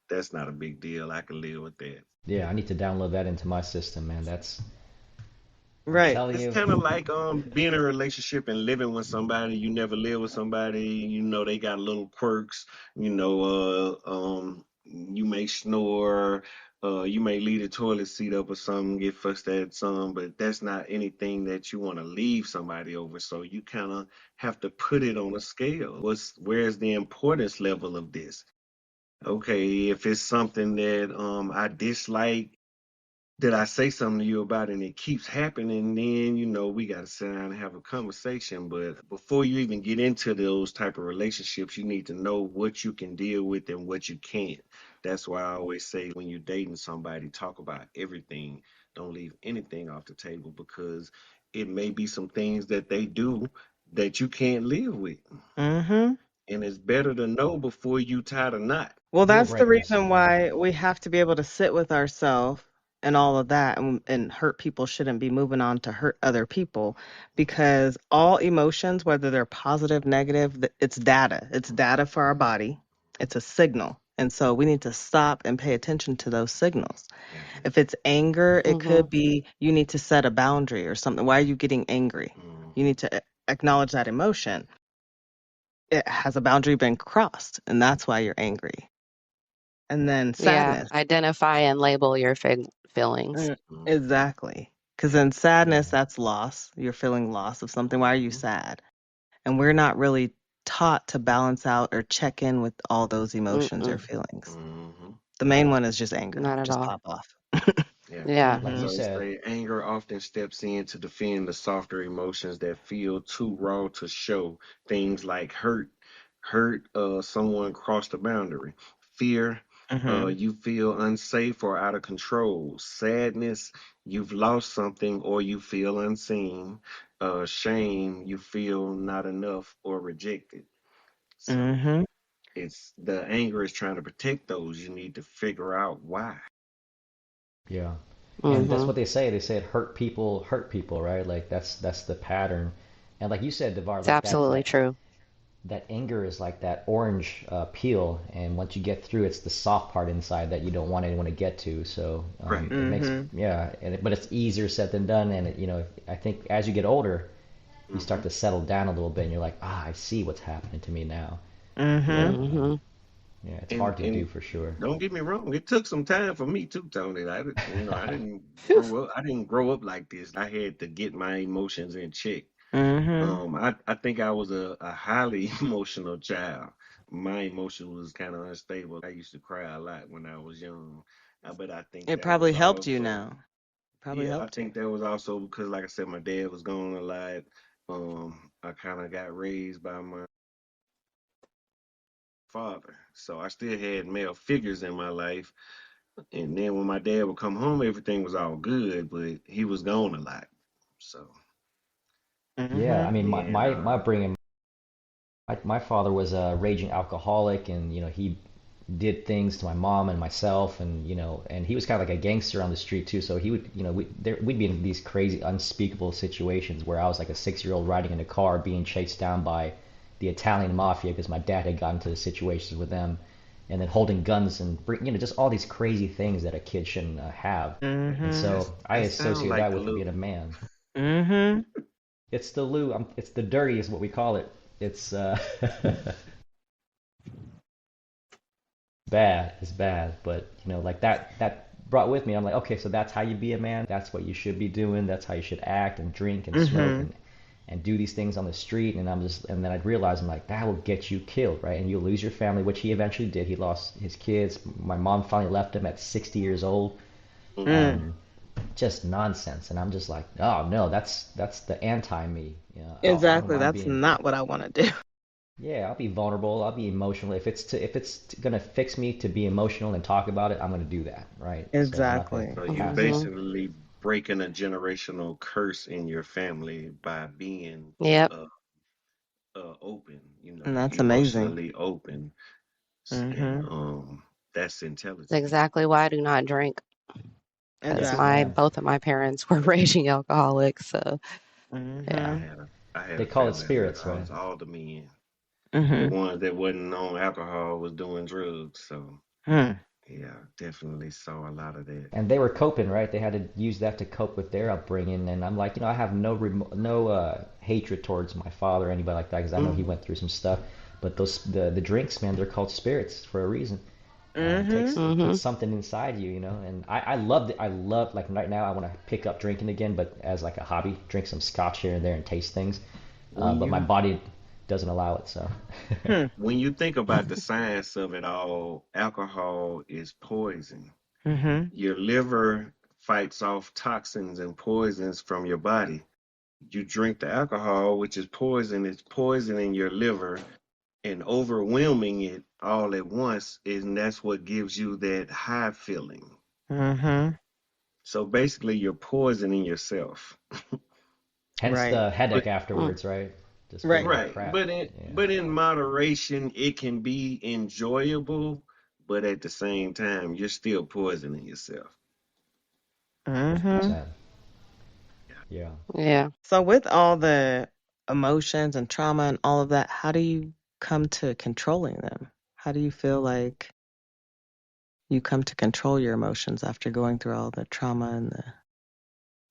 that's not a big deal. I can live with that. Yeah, I need to download that into my system, man. I'm Right. telling It's you. kind of like being in a relationship and living with somebody. You never live with somebody. They got little quirks. You may snore. You may leave the toilet seat up or something, get fussed at some, but that's not anything that you want to leave somebody over. So you kind of have to put it on a scale. Where's the importance level of this? Okay, if it's something that I dislike, did I say something to you about it and it keeps happening, then we got to sit down and have a conversation. But before you even get into those type of relationships, you need to know what you can deal with and what you can't. That's why I always say when you're dating somebody, talk about everything. Don't leave anything off the table because it may be some things that they do that you can't live with. Mm-hmm. And it's better to know before you tie the knot. Well, Deal that's the breakers. reason why we have to be able to sit with ourselves and all of that, and hurt people shouldn't be moving on to hurt other people because all emotions, whether they're positive, negative, it's data. It's data for our body. It's a signal. And so we need to stop and pay attention to those signals. Exactly. If it's anger, it Mm-hmm. could be you need to set a boundary or something. Why are you getting angry? You Mhm. need to acknowledge that emotion. It has a boundary been crossed, and that's why you're angry. And then Yeah, sadness. identify and label your feelings. Mm, Mhm. exactly. Because in sadness, Yeah. that's loss. You're feeling loss of something. Why are you Mhm. sad? And we're not really taught to balance out or check in with all those emotions or Mm-mm, feelings. Mhm. The main one is just anger, not at just all. pop off. Yeah. Yeah. Like Hmm. you So they said, say anger often steps in to defend the softer emotions that feel too raw to show. Things like hurt, someone crossed a boundary. Fear, Hmm. you feel unsafe or out of control. Sadness, you've lost something or you feel unseen. Shame, you feel not enough or rejected. So Hmm. it's the anger is trying to protect those. You need to figure out why. yeah. And that's Mm-hmm. what they say. They said hurt people, right? Like that's the pattern. And like you said, Devar, It's like that absolutely that true. that anger is like that orange peel, and once you get through, it's the soft part inside that you don't want anyone to get to. So Right. it makes, Hmm. yeah, but it's easier said than done. And I think as you get older, you start Hmm. to settle down a little bit, and you're like, I see what's happening to me now. Hmm. Yeah. Mm-hmm. Yeah, it's And hard to do and for sure. don't get me wrong, it took some time for me too, Tony. I didn't grow up like this. I had to get my emotions in check. Hmm. I think I was a highly emotional child. My emotion was kind of unstable. I used to cry a lot when I was young. But I think It that was probably helped you also, now. Probably yeah, I helped you. think that was also because, like I said, my dad was gone a lot. I kind of got raised by my father. So I still had male figures in my life. And then when my dad would come home, everything was all good, but he was gone a lot. So, Yeah, Hmm. I mean, and my upbringing, my father was a raging alcoholic, and he did things to my mom and myself, and and he was kind of like a gangster on the street too. So he would, we'd be in these crazy, unspeakable situations where I was like a 6-year-old riding in a car being chased down by the Italian mafia because my dad had gotten into situations with them, and then holding guns and just all these crazy things that a kid shouldn't have. And Hmm. that's so I that sound associate like that the with being little. a man. Hmm. It's the loo. It's the dirty, is what we call it. It's bad. It's bad, but like that brought with me. I'm like, okay, so that's how you be a man. That's what you should be doing. That's how you should act and drink and smoke Hmm. and do these things on the street. And then I'd realize I'm like, that will get you killed, right? And you'll lose your family, which he eventually did. He lost his kids. My mom finally left him at 60 years old. Mm, Mm. Um, just nonsense. And I'm just like, oh no, that's the anti me. You know, I don't Exactly. mind That's being, not what I want to do. yeah, I'll be vulnerable. I'll be emotional. If it's gonna fix me to be emotional and talk about it, I'm gonna do that, right? So I'm not gonna Exactly. So you have to. Hmm. basically breaking a generational curse in your family by being Yep. uh, open, you And know, that's amazing. emotionally open, and Mm-hmm. that's That's intelligent. exactly why I do not drink, because Yes, Exactly. my ma'am. both of my parents were raging alcoholics. So I yeah. Mm-hmm. had a I had They a call it family of spirits, right? alcoholics. All the men, the Mm-hmm. ones that wasn't on alcohol, was doing drugs. So Hmm. yeah, definitely saw a lot of that. And they were coping, right? They had to use that to cope with their upbringing. And I'm like, I have no hatred towards my father or anybody like that because I know he Hmm. went through some stuff. But the drinks, man, they're called spirits for a reason. Mm-hmm. It Hmm. puts something inside you, And I loved it. I love like right now I want to pick up drinking again, but as like a hobby, drink some scotch here and there and taste things. When But my you body doesn't allow it, so. Hmm. when you think about the science of it all, alcohol is poison. Mm-hmm. Your liver fights off toxins and poisons from your body. You drink the alcohol, which is poison, it's poisoning your liver and overwhelming it all at once, and that's what gives you that high feeling. Mm-hmm. So basically, you're poisoning yourself. Hence Right. the But headache afterwards, right? Just feeling Right. like right, crap. but in moderation, it can be enjoyable, but at the same time, you're still poisoning yourself. Mm-hmm. 100%. Yeah. Yeah. So with all the emotions and trauma and all of that, how do you come to controlling them? How do you feel like you come to control your emotions after going through all the trauma and the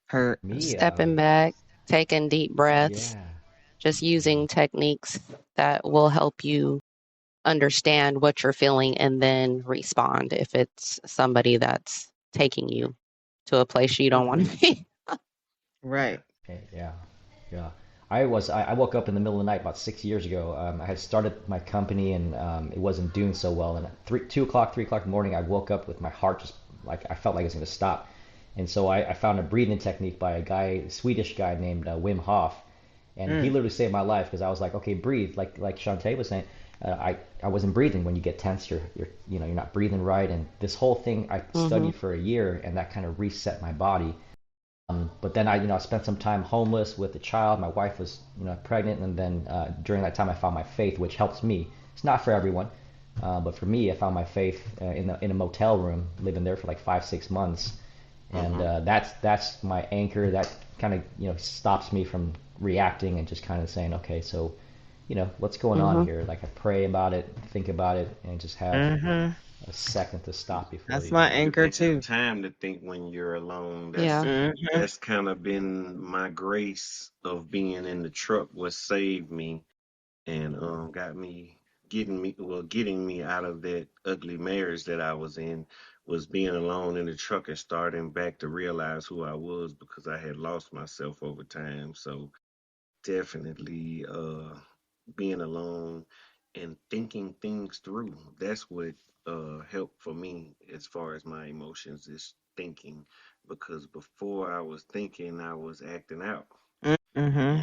hurt? Me, Stepping back, taking deep breaths, yeah. just Yeah. using techniques that will help you understand what you're feeling and then respond if it's somebody that's taking you to a place you don't want Mm-hmm. to be. Yeah. Right. Yeah. Yeah. I woke up in the middle of the night about 6 years ago. I had started my company and it wasn't doing so well. And at 2 o'clock, 3 o'clock in the morning, I woke up with my heart just like I felt like it was going to stop. And so I found a breathing technique by a Swedish guy named Wim Hof, and he Mm. literally saved my life because I was like, okay, breathe, like Shantae was saying. I wasn't breathing when you get tense. You're not breathing right, and this whole thing I Hmm. studied for a year, and that kind of reset my body. But then I spent some time homeless with a child. My wife was, pregnant, and then during that time, I found my faith, which helps me. It's not for everyone, but for me, I found my faith in a motel room, living there for like 5 6 months, and Hmm. that's my anchor. That kind of stops me from reacting and just kind of saying, okay, so what's going on Hmm. here? Like I pray about it, think about it, and just have Mm-hmm. a second to stop before That's you. my You anchor can have too. time to think when you're alone. That's Yeah. Mm-hmm. that's kind of been my grace of being in the truck. What saved me and got me getting me out of that ugly marriage that I was in was being alone in the truck and starting back to realize who I was because I had lost myself over time. So definitely being alone and thinking things through. That's what helped for me as far as my emotions is thinking because before I was thinking I was acting out. Mm-hmm.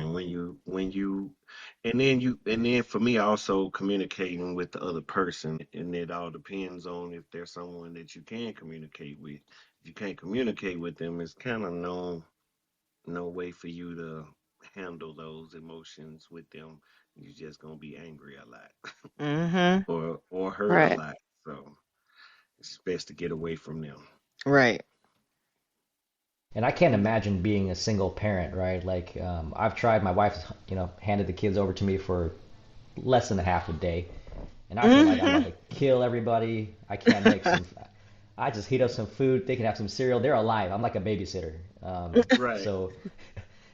And and then for me also communicating with the other person, and it all depends on if there's someone that you can communicate with. If you can't communicate with them, it's kind of no way for you to handle those emotions with them. You're just gonna be angry a lot Mm-hmm. or hurt a Right. lot. So it's best to get away from them. Right. And I can't imagine being a single parent, right? Like, I've tried. My wife, handed the kids over to me for less than a half a day, and I feel like I'm about Mm-hmm. to kill everybody. I can't make some. I just heat up some food. They can have some cereal. They're alive. I'm like a babysitter. Right. So,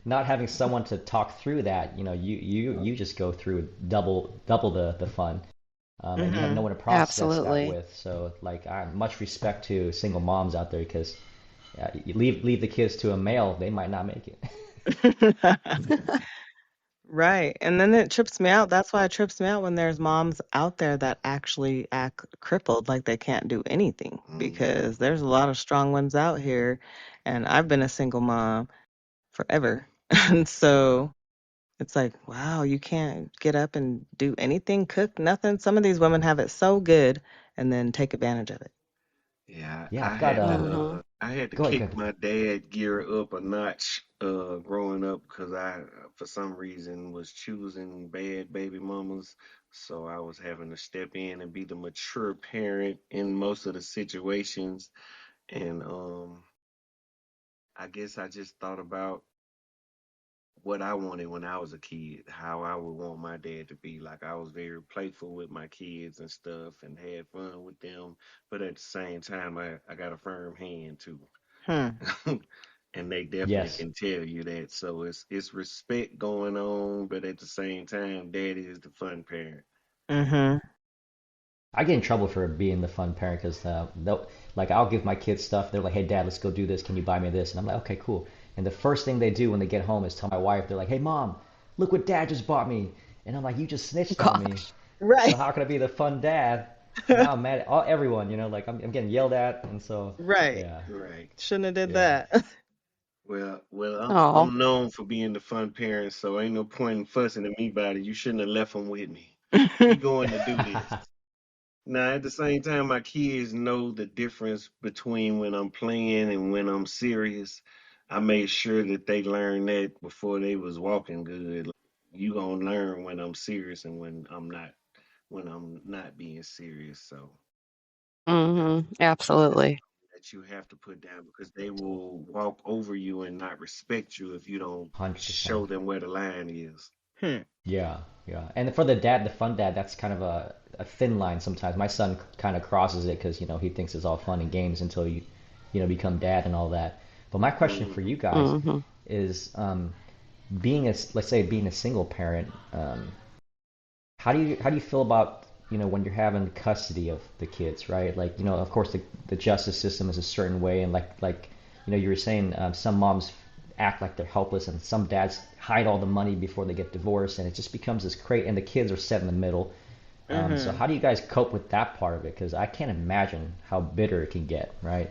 not having someone to talk through that, you just go through double the fun, and you have no Mm-hmm. one to process that Absolutely. with. So, like, I much respect to single moms out there because you leave the kids to a male, they might not make it. Right. And then it trips me out. That's why it trips me out when there's moms out there that actually act crippled, like they can't do anything, Hmm. because there's a lot of strong ones out here. And I've been a single mom forever. And so it's like, wow, you can't get up and do anything, cook, nothing. Some of these women have it so good and then take advantage of it. Yeah, Yeah, I've got Mm-hmm. I had to go ahead, kick go ahead. my dad gear up a notch growing up because I for some reason was choosing bad baby mamas. So I was having to step in and be the mature parent in most of the situations. And I guess I just thought about what I wanted when I was a kid, how I would want my dad to be. Like I was very playful with my kids and stuff and had fun with them. But at the same time, I got a firm hand too. Hmm. And they definitely Yes. can tell you that. So it's respect going on, but at the same time, daddy is the fun parent. Mm-hmm. I get in trouble for being the fun parent because they'll like I'll give my kids stuff. They're like, "Hey, Dad, let's go do this. Can you buy me this?" And I'm like, "Okay, cool." And the first thing they do when they get home is tell my wife. They're like, "Hey, Mom, look what Dad just bought me." And I'm like, "You just snitched on me. Gosh. So Right. how can I be the fun dad?" So now I'm mad at everyone. Like I'm getting yelled at, and so Right. yeah, Right. Shouldn't have did yeah. that. Well, Oh. I'm known for being the fun parent, so ain't no point in fussing at me about it. You shouldn't have left him with me. We going to do this. Now, at the same time, my kids know the difference between when I'm playing and when I'm serious. I made sure that they learned that before they was walking good. Like, you gonna learn when I'm serious and when I'm not being serious. So Mm-hmm. that's Absolutely. something that you have to put down because they will walk over you and not respect you if you don't 100%. show them where the line is. Hmm. Yeah, yeah. And for the dad, the fun dad, that's kind of a thin line sometimes. My son kind of crosses it because, he thinks it's all fun and games until you become dad and all that. But my question for Hmm. you guys Mm-hmm. is, let's say being a single parent, how do you feel about, when you're having custody of the kids, right? Like, of course the justice system is a certain way, and like you were saying, some moms act like they're helpless, and some dads hide all the money before they get divorced, and it just becomes this crate, and the kids are set in the middle. So Mm-hmm. how do you guys cope with that part of it? Because I can't imagine how bitter it can get, right?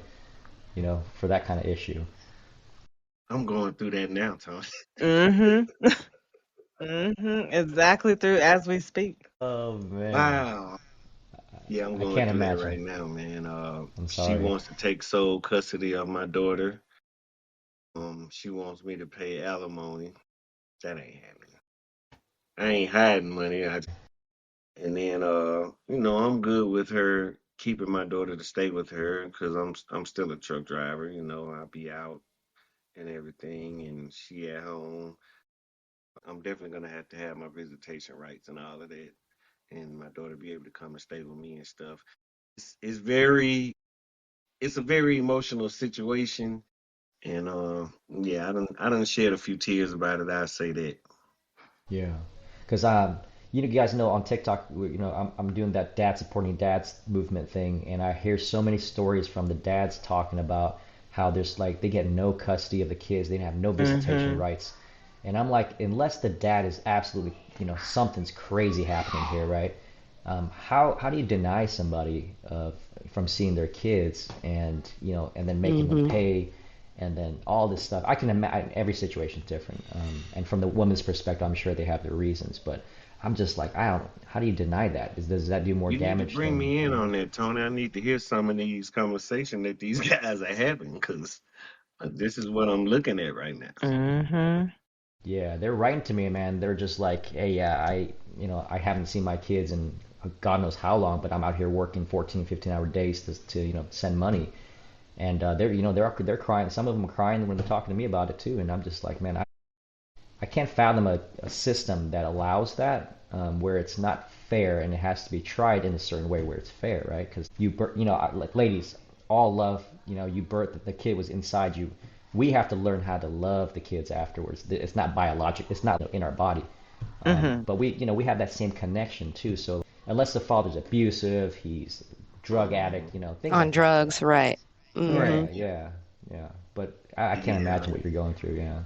For that kind of issue. I'm going through that now, Tony. Mm-hmm. Mm-hmm. Exactly through as we speak. Oh man, Wow. Yeah, I'm I going can't through that imagine. right now, man. I'm She sorry. wants to take sole custody of my daughter. She wants me to pay alimony. That ain't happening. I ain't hiding money. And then, I'm good with her keeping my daughter to stay with her because I'm still a truck driver. I'll be out and everything, and she at home. I'm definitely gonna have to have my visitation rights and all of that, and my daughter be able to come and stay with me and stuff. It's very it's a very emotional situation, and yeah, I done shed a few tears about it. I say that. Yeah, because you guys know on TikTok, I'm doing that dad supporting dads movement thing, and I hear so many stories from the dads talking about how there's like they get no custody of the kids, they have no visitation Mm-hmm. rights, and I'm like, unless the dad is absolutely, something's crazy happening here, right? How do you deny somebody from seeing their kids and then making them Mm-hmm. pay and then all this stuff? I can imagine every situation's different. And from the woman's perspective, I'm sure they have their reasons, but I'm just like, I don't. How do you deny that? Does that do more You need to damage bring than me in on that, Tony. I need to hear some of these conversations that these guys are having because this is what I'm looking at right now. Mm-hmm. Yeah, they're writing to me, man. They're just like, hey, yeah, I haven't seen my kids in God knows how long, but I'm out here working 14, 15-hour days to send money. And they're crying. Some of them are crying when they're talking to me about it too. And I'm just like, man, I can't fathom a system that allows that, where it's not fair and it has to be tried in a certain way where it's fair, right? Because like ladies, all love, you birth the kid was inside you. We have to learn how to love the kids afterwards. It's not biologic. It's not in our body. Mm-hmm. But we have that same connection too. So unless the father's abusive, he's drug Hmm. addict, things On like that. drugs, right. Right. Mm-hmm. Yeah, yeah, yeah. But I can't Yeah, imagine what you're going through. Yeah.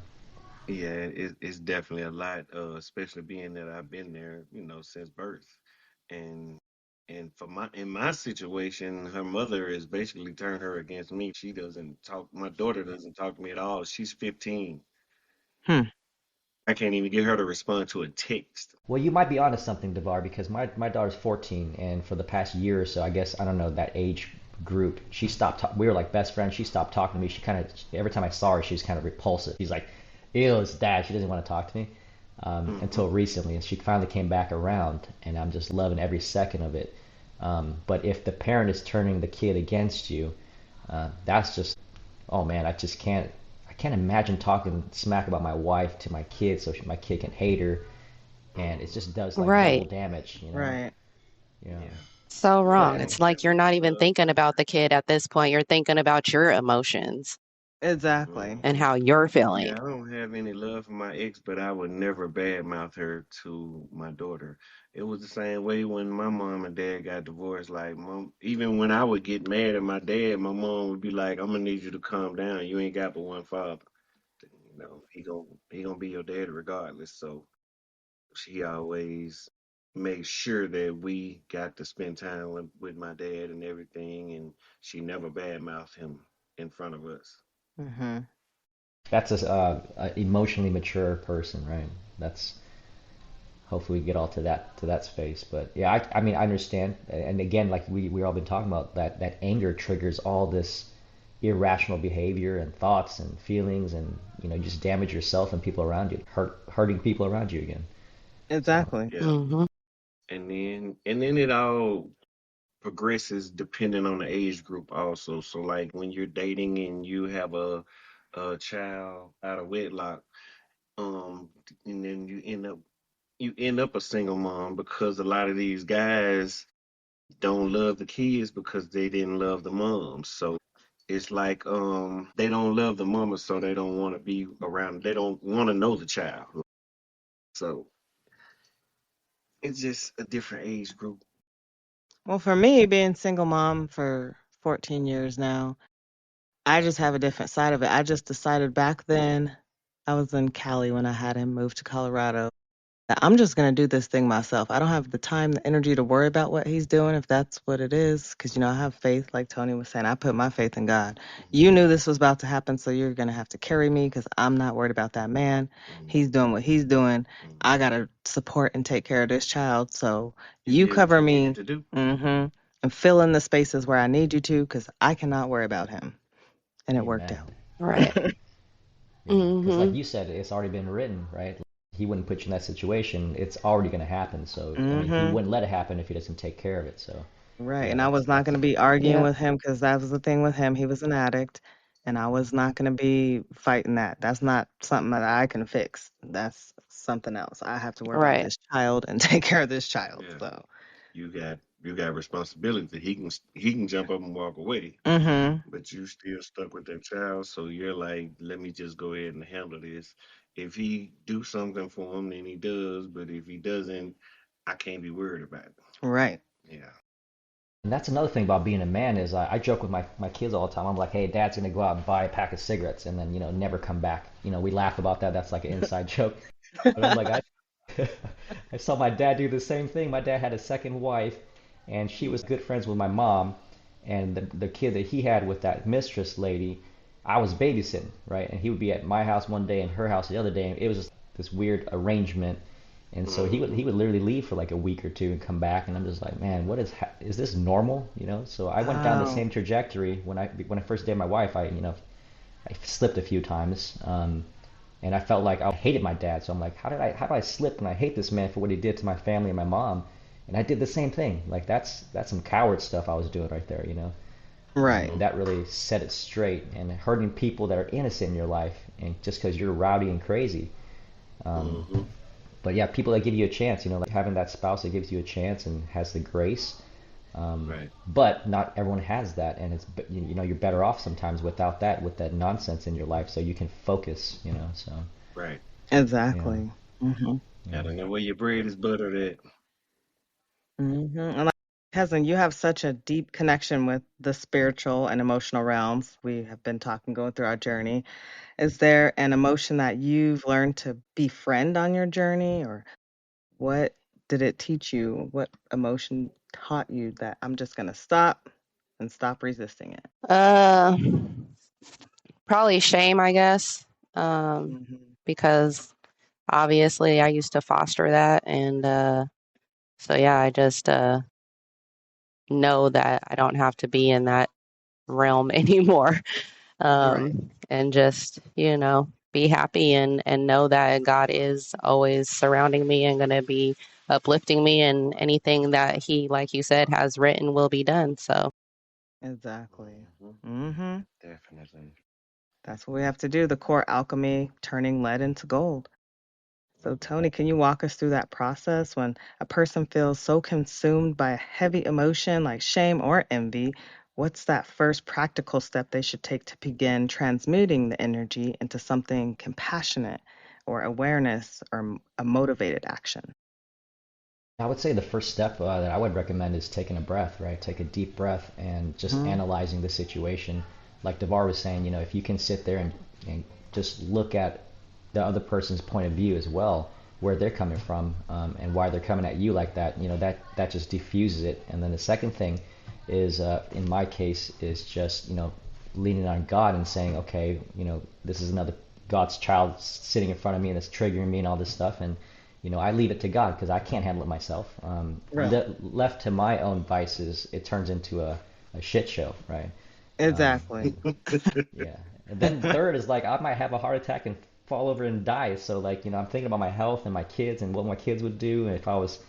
Yeah, it's definitely a lot, especially being that I've been there, since birth, and for my situation, her mother has basically turned her against me. She doesn't talk. My daughter doesn't talk to me at all. She's 15. Hmm. I can't even get her to respond to a text. Well, you might be onto something, Devar, because my daughter's 14, and for the past year or so, I guess I don't know that age group. She stopped. We were like best friends. She stopped talking to me. She kind of every time I saw her, she was kind of repulsive. She's like, "Ew, it's dad." She doesn't want to talk to me Hmm. until recently, and she finally came back around, and I'm just loving every second of it. But if the parent is turning the kid against you, that's just, oh man, I can't imagine talking smack about my wife to my kid so my kid can hate her, and it just does like double Right. damage, you know? Right. Yeah. Yeah, So but I wrong. don't It's like have you're not any even love. thinking about the kid at this point. You're thinking about your emotions Exactly. and Hmm. how you're feeling. Yeah, I don't have any love for my ex, but I would never badmouth her to my daughter. It was the same way when my mom and dad got divorced. Like, mom, even when I would get mad at my dad, my mom would be like, "I'm gonna need you to calm down. You ain't got but one father. He gonna be your dad regardless." So she always made sure that we got to spend time with my dad and everything, and she never badmouthed him in front of us. Mm-hmm. That's a emotionally mature person, right? That's hopefully we get all to that space. But yeah, I mean I understand, and again, like we all been talking about, that anger triggers all this irrational behavior and thoughts and feelings, and you just damage yourself and people around you, hurting people around you again. So Exactly. Yeah, Hmm. and then it all progresses depending on the age group also. So like when you're dating and you have a child out of wedlock, um, and then you end up a single mom because a lot of these guys don't love the kids because they didn't love the mom. So it's like they don't love the mama, so they don't want to be around. They don't want to know the child. So it's just a different age group. Well, for me, being single mom for 14 years now, I just have a different side of it. I just decided back then, I was in Cali when I had him move to Colorado. I'm just going to do this thing myself. I don't have the time, the energy to worry about what he's doing if that's what it is. Because, I have faith, like Tony was saying. I put my faith in God. You Hmm. knew this was about to happen, so you're going to have to carry me because I'm not worried about that man. He's Hmm. doing what he's doing. I Hmm. got to support and take care of this child. So You you did what cover you needed me, to do. and fill in the spaces where I need you to because I cannot worry about him. And it worked amen. out. Right. Yeah, because like Hmm. you said, it's already been written, right? He wouldn't put you in that situation. It's already going to happen. So I mean, he hmm wouldn't let it happen if he doesn't take care of it. So Right. yeah, And I was not going to that's be arguing Yep. with him because that was the thing with him. He was an addict, and I was not going to be fighting that. That's not something that I can fix. That's something else. I have to worry about Right. this child and take care of this child. Yeah, So, you got responsibility. He can jump up and walk away, hmm but you still stuck with that child. So you're like, let me just go ahead and handle this. If he do something for him, then he does. But if he doesn't, I can't be worried about it. right. Yeah. And that's another thing about being a man is I joke with my kids all the time. I'm like, hey, dad's gonna go out and buy a pack of cigarettes and then never come back. We laugh about that. That's like an inside joke. But I'm like, I saw my dad do the same thing. My dad had a second wife, and she was good friends with my mom. And the kid that he had with that mistress lady, I was babysitting, right? And he would be at my house one day and her house the other day. And it was just this weird arrangement. And so he Hmm. would literally leave for like a week or two and come back, and I'm just like, man, is this normal? So I went down the Wow. same trajectory when I first dated my wife. I slipped a few times, and I felt like I hated my dad. So I'm like, how did I slip and I hate this man for what he did to my family and my mom? And I did the same thing. Like that's some coward stuff I was doing right there. Right. And that really set it straight, and hurting people that are innocent in your life, and just because you're rowdy and crazy. Um, Hmm. but yeah, people that give you a chance, like having that spouse that gives you a chance and has the grace. Right. But not everyone has that, and you're better off sometimes without that, with that nonsense in your life, so you can focus. So Right. yeah, Exactly. hmm yeah. Gotta know where your bread is buttered at. And like Cousin, you have such a deep connection with the spiritual and emotional realms. We have been talking, going through our journey. Is there an emotion that you've learned to befriend on your journey, or what did it teach you? What emotion taught you that I'm just going to stop and stop resisting it? Uh, Probably shame, I guess, Hmm. because obviously I used to foster that, and so yeah, I just know that I don't have to be in that realm anymore, Right. and just be happy and know that God is always surrounding me and going to be uplifting me, and anything that He, like you said, has written will be done. So Exactly. Hmm. Hmm. Definitely. That's what we have to do. The core alchemy, turning lead into gold. So, Tony, can you walk us through that process when a person feels so consumed by a heavy emotion like shame or envy? What's that first practical step they should take to begin transmuting the energy into something compassionate or awareness or a motivated action? I would say the first step that I would recommend is taking a breath, right? Take a deep breath and just Hmm. analyzing the situation. Like Devar was saying, if you can sit there and just look at the other person's point of view as well, where they're coming from, and why they're coming at you like that, that just diffuses it. And then the second thing is, in my case, is just, leaning on God and saying, okay, this is another God's child sitting in front of me and it's triggering me and all this stuff. And I leave it to God because I can't handle it myself. Right. Left to my own vices, it turns into a shit show, right? Um, Exactly. yeah. And then third is like I might have a heart attack and fall over and die. So like, I'm thinking about my health and my kids and what my kids would do if I was,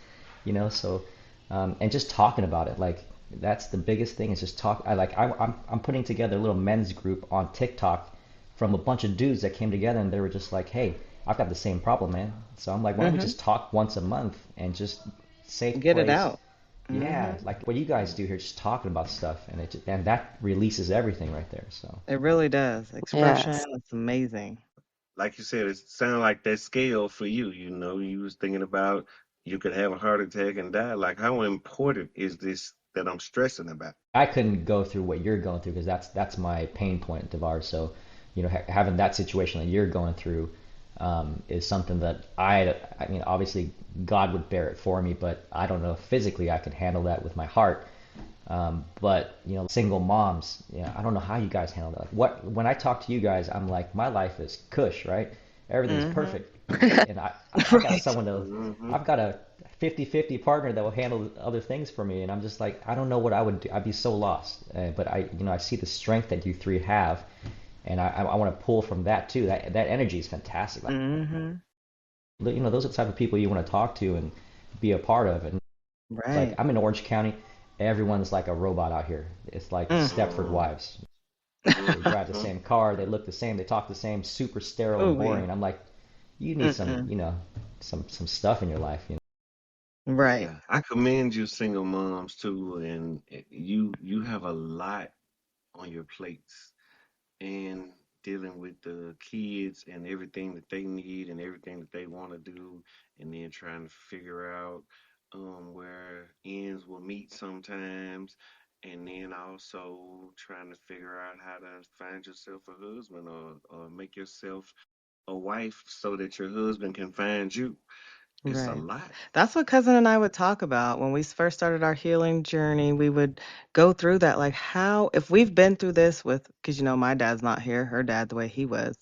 so and just talking about it. Like that's the biggest thing is just talk. I'm putting together a little men's group on TikTok from a bunch of dudes that came together and they were just like, "Hey, I've got the same problem, man." So I'm like, "Why don't we Hmm. just talk once a month and just safe Get it place?" out. Hmm. Yeah, like what you guys do here, just talking about stuff, and that releases everything right there. So It really does. Expression, yes, it's amazing. Like you said, it sounded like that scale for you. You was thinking about you could have a heart attack and die. Like, how important is this that I'm stressing about? I couldn't go through what you're going through because that's my pain point, Devar. So, having that situation that you're going through is something that I mean, obviously God would bear it for me, but I don't know if physically I could handle that with my heart. But single moms, I don't know how you guys handle that. Like when I talk to you guys, I'm like, my life is cush, right? Everything's Hmm. perfect, and I got Right. someone to, Hmm. I've got a 50-50 partner that will handle other things for me, and I'm just like, I don't know what I would do. I'd be so lost. But I see the strength that you three have, and I want to pull from that too. That energy is fantastic. Like, Hmm. those are the type of people you want to talk to and be a part of. And like Right. I'm in Orange County, everyone's like a robot out here. It's like Mm. Stepford Hmm. Wives. They drive the Hmm. same car, they look the same, they talk the same, super sterile and Ooh-wee. boring. I'm like, you need some, Mm-mm. some stuff in your life. Right. Yeah, I commend you, single moms too, and you have a lot on your plates, and dealing with the kids and everything that they need and everything that they want to do, and then trying to figure out where ends will meet sometimes, and then also trying to figure out how to find yourself a husband or make yourself a wife so that your husband can find you. It's a Right. lot. That's what cousin and I would talk about when we first started our healing journey. We would go through that, like how, if we've been through this with, because my dad's not here, her dad the way he was,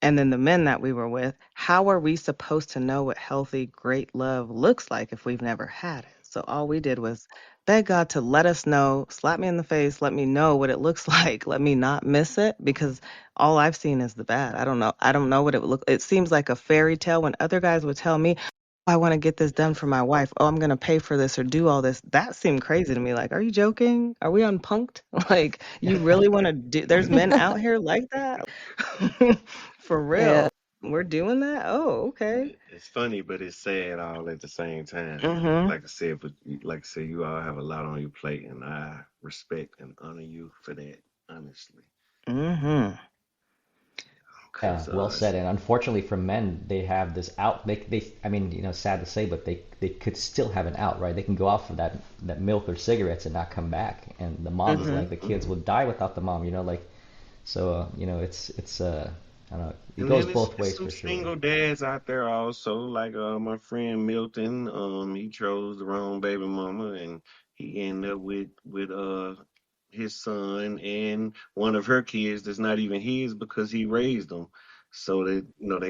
and then the men that we were with, how are we supposed to know what healthy, great love looks like if we've never had it? So all we did was beg God to let us know, slap me in the face, let me know what it looks like, let me not miss it, because all I've seen is the bad. I don't know. I don't know what it would look. It seems like a fairy tale when other guys would tell me, I want to get this done for my wife. Oh, I'm going to pay for this or do all this. That seemed crazy to me. Like, are you joking? Are we unpunked? Like, you really want to do? There's men out here like that? For yeah, real. We're doing that? Oh, okay. It's funny, but it's sad all at the same time. Mm-hmm. Like I said, you all have a lot on your plate, and I respect and honor you for that, honestly. Mm-hmm. Yeah, Cause well said. And unfortunately for men, they have this out. I mean, sad to say, but they could still have an out, right? They can go out for that milk or cigarettes and not come back. And the mom is like, the kids will die without the mom, like, so, it's I don't know, it and goes then both it's ways some for sure. single dads out there also, like my friend Milton. He chose the wrong baby mama, and he ended up with his son and one of her kids that's not even his because he raised them. So they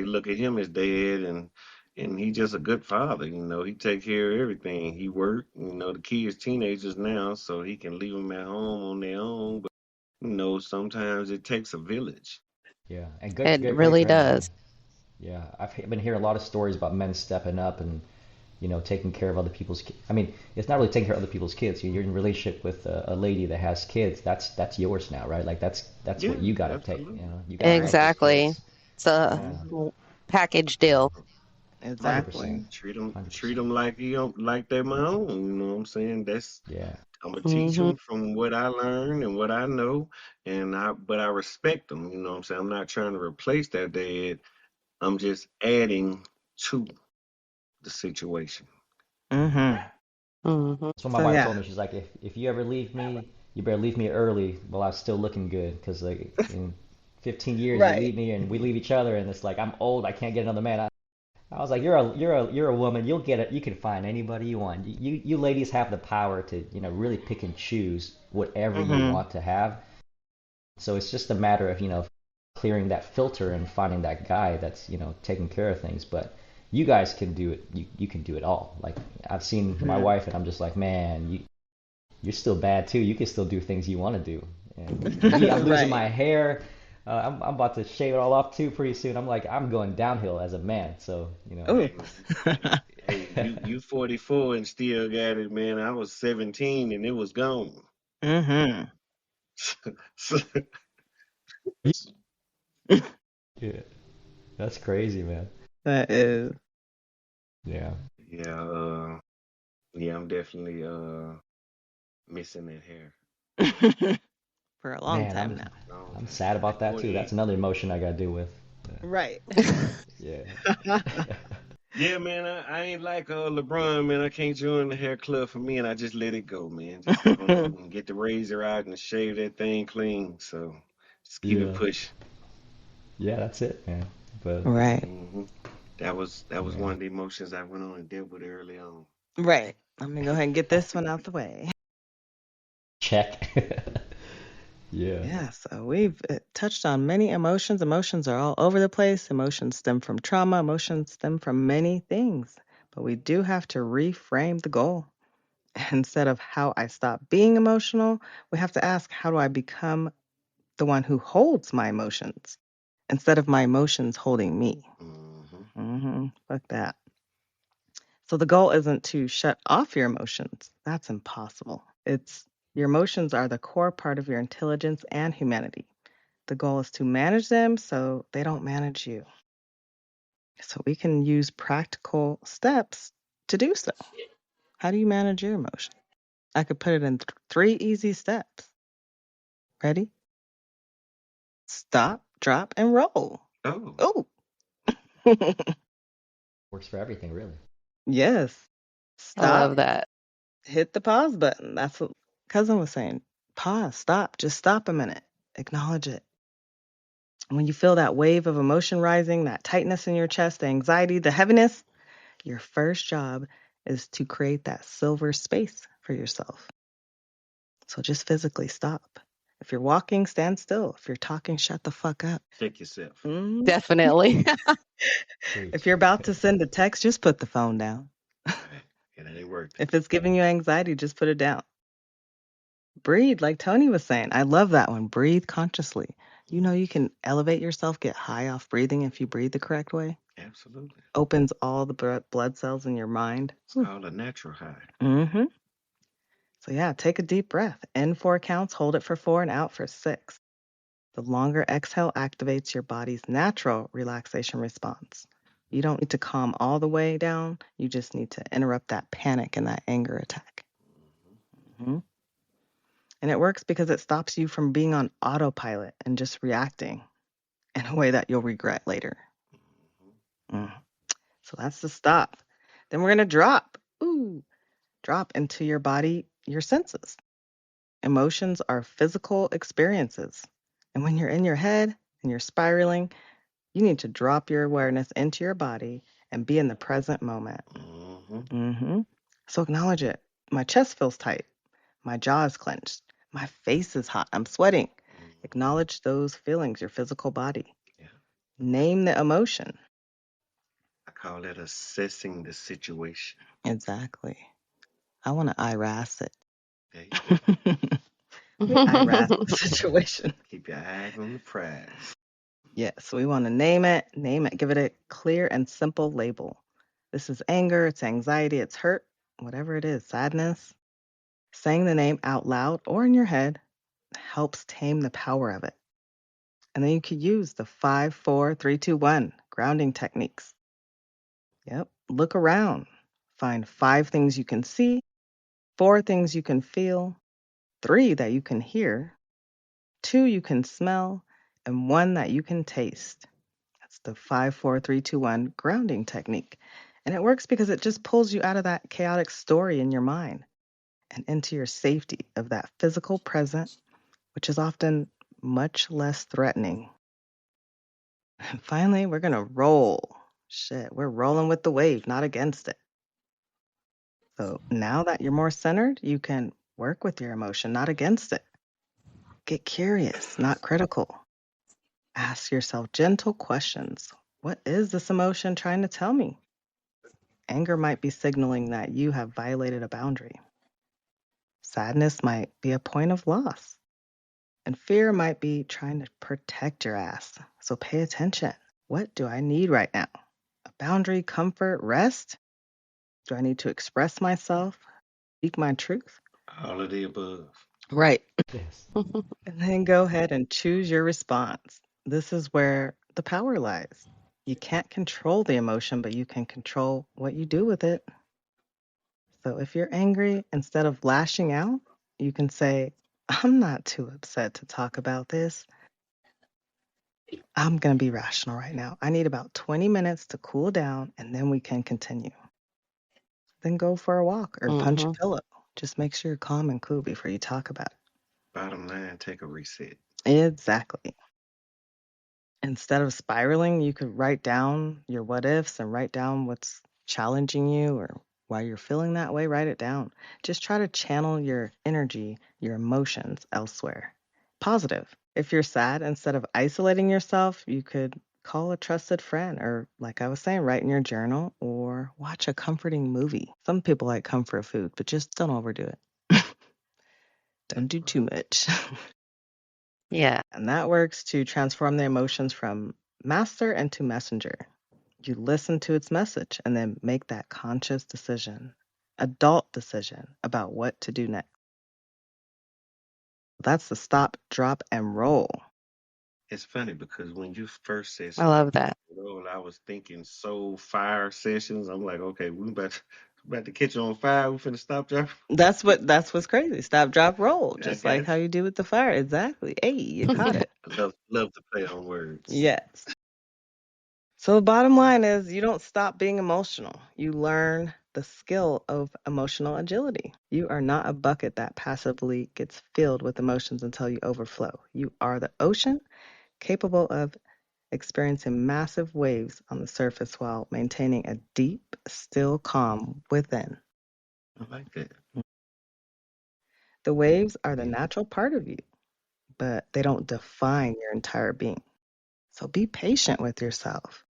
look at him as dad, and he just a good father. He take care of everything. He work. The kids teenagers now, so he can leave them at home on their own. But sometimes it takes a village. Yeah, and It great really for him, man. does. Yeah, been hearing a lot of stories about men stepping up and taking care of other people's. I mean, it's not really taking care of other people's kids. You're in a relationship with a lady that has kids. That's yours now, right? Like that's what Yeah, you gotta take. absolutely. You gotta love those Exactly. kids. It's a Yeah, package deal. Exactly. 100%, treat them 100%. like like they're my own. You know what I'm saying? Yeah, I'm gonna teach Hmm. them from what I learned and what I know, but I respect them. You know what I'm saying? I'm not trying to replace that dad. I'm just adding to the situation. Mm-hmm. Hmm. that's what my So wife yeah. told me. She's like, if you ever leave me, you better leave me early while I'm still looking good, because like in 15 years you Right. leave me and we leave each other, and it's like I'm old. I can't get another man. I was like, you're a woman. You'll get it. You can find anybody you want. You ladies have the power to really pick and choose whatever you Mm-hmm. want to have. So it's just a matter of clearing that filter and finding that guy that's taking care of things. But you guys can do it. You can do it all. Like I've seen my Mm-hmm. wife, and I'm just like, man, you're still bad too. You can still do things you want to do. And me, I'm losing Right. my hair. I'm about to shave it all off too pretty soon. I'm like, I'm going downhill as a man. So, Oh. Hey man, hey, you 44 and still got it, man. I was 17 and it was gone. Mm-hmm. Yeah, that's crazy, man. That is. Yeah. Yeah, yeah, I'm definitely missing that hair. For a long Man, time I'm now. Long I'm time. sad about that too. That's 48. another emotion I gotta deal with. Right. Yeah. Yeah, man, I ain't like LeBron, man. I can't join the hair club for me, and I just let it go, man. Just go on and get the razor out and shave that thing clean. So just keep it Yeah. pushing. Yeah, that's it, man. But Right. hmm That was one yeah. of the emotions I went on and dealt with early on. Right. Let me go ahead and get this one out the way. Check. Yeah. Yeah, so we've touched on many emotions. Emotions are all over the place. Emotions stem from trauma. Emotions stem from many things. But we do have to reframe the goal. Instead of how I stop being emotional, we have to ask, how do I become the one who holds my emotions instead of my emotions holding me? hmm Fuck that. So the goal isn't to shut off your emotions. That's impossible. It's your emotions are the core part of your intelligence and humanity. The goal is to manage them so they don't manage you. So we can use practical steps to do so. How do you manage your emotion? I could put it in three easy steps. Ready? Stop, drop, and roll. Oh, Oh, Works for everything, really. yes. I Stop, love that. hit the pause button. That's what cousin was saying. Pause, stop, just stop a minute. Acknowledge it. When you feel that wave of emotion rising, that tightness in your chest, the anxiety, the heaviness, your first job is to create that silver space for yourself. So just physically stop. If you're walking, stand still. If you're talking, shut the fuck up. check yourself. Mm. Definitely. If Preach. you're about to send a text, just put the phone down. Right. Yeah, that ain't worth it. If it's giving you anxiety, just put it down. Breathe, like Tony was saying. I love that one. Breathe consciously. You know, you can elevate yourself, get high off breathing if you breathe the correct way. Absolutely. Opens all the blood cells in your mind. It's called a natural high. Mm-hmm. So, yeah, take a deep breath. In 4 counts, hold it for 4 and out for 6. The longer exhale activates your body's natural relaxation response. You don't need to calm all the way down. You just need to interrupt that panic and that anger attack. Mhm. And it works because it stops you from being on autopilot and just reacting. in a way that you'll regret later. Mhm. Mm. So that's the stop. Then we're going to drop. Ooh, drop into your body, your senses. Emotions are physical experiences. And when you're in your head and you're spiraling, you need to drop your awareness into your body and be in the present moment. Mhm. So acknowledge it. My chest feels tight. My jaw is clenched. My face is hot. I'm sweating. Mhm. Acknowledge those feelings, your physical body. Yeah. Name the emotion. I call that assessing the situation. Exactly. I want to IRAS it. There you go. We IRAS the situation. Keep your eyes on the prize. Yes, we want to name it, give it a clear and simple label. This is anger, it's anxiety, it's hurt, whatever it is, sadness. Saying the name out loud or in your head helps tame the power of it. And then you could use the 5, 4, 3, 2, 1 grounding techniques. Yep. Look around. Find 5 things you can see, 4 things you can feel, 3 that you can hear, 2 you can smell, and 1 that you can taste. That's the 5, 4, 3, 2, 1 grounding technique. And it works because it just pulls you out of that chaotic story in your mind and into your safety of that physical present, which is often much less threatening. And finally, we're going to roll. Shit, we're rolling with the wave, not against it. So now that you're more centered, you can work with your emotion, not against it. Get curious, not critical. Ask yourself gentle questions. What is this emotion trying to tell me? Anger might be signaling that you have violated a boundary. Sadness might be a point of loss. And fear might be trying to protect your ass. So pay attention. What do I need right now? A boundary, comfort, rest? Do I need to express myself, speak my truth? All of the above. Right. Yes. And then go ahead and choose your response. This is where the power lies. You can't control the emotion, but you can control what you do with it. So if you're angry, instead of lashing out, you can say, I'm not too upset to talk about this. I'm going to be rational right now. I need about 20 minutes to cool down, and then we can continue. Then go for a walk or punch a pillow. Just make sure you're calm and cool before you talk about Bottom line, take a reset. it. Exactly. Instead of spiraling, you could write down your what ifs and write down what's challenging you or why you're feeling that way. Write it down. Just try to channel your energy, your emotions elsewhere. Positive. If you're sad, instead of isolating yourself, you could call a trusted friend or, like I was saying, write in your journal or watch a comforting movie. Some people like comfort food, but just don't overdo it. Don't do too much. Yeah. And that works to transform the emotions from master into messenger. You listen to its message and then make that conscious decision, adult decision about what to do next. That's the stop, drop, and roll. It's funny because when you first said I stop love that. roll, I was thinking soul fire sessions. I'm like, okay, about to catch on fire. We finna stop drop. That's what's crazy. Stop, drop, roll. I Just like guess. how you do with the fire. Exactly. Hey, you caught it. I love to play on words. Yes. So the bottom line is you don't stop being emotional. You learn the skill of emotional agility. You are not a bucket that passively gets filled with emotions until you overflow. You are the ocean capable of experiencing massive waves on the surface while maintaining a deep, still calm within. I like that. The waves are the natural part of you, but they don't define your entire being. So be patient with yourself.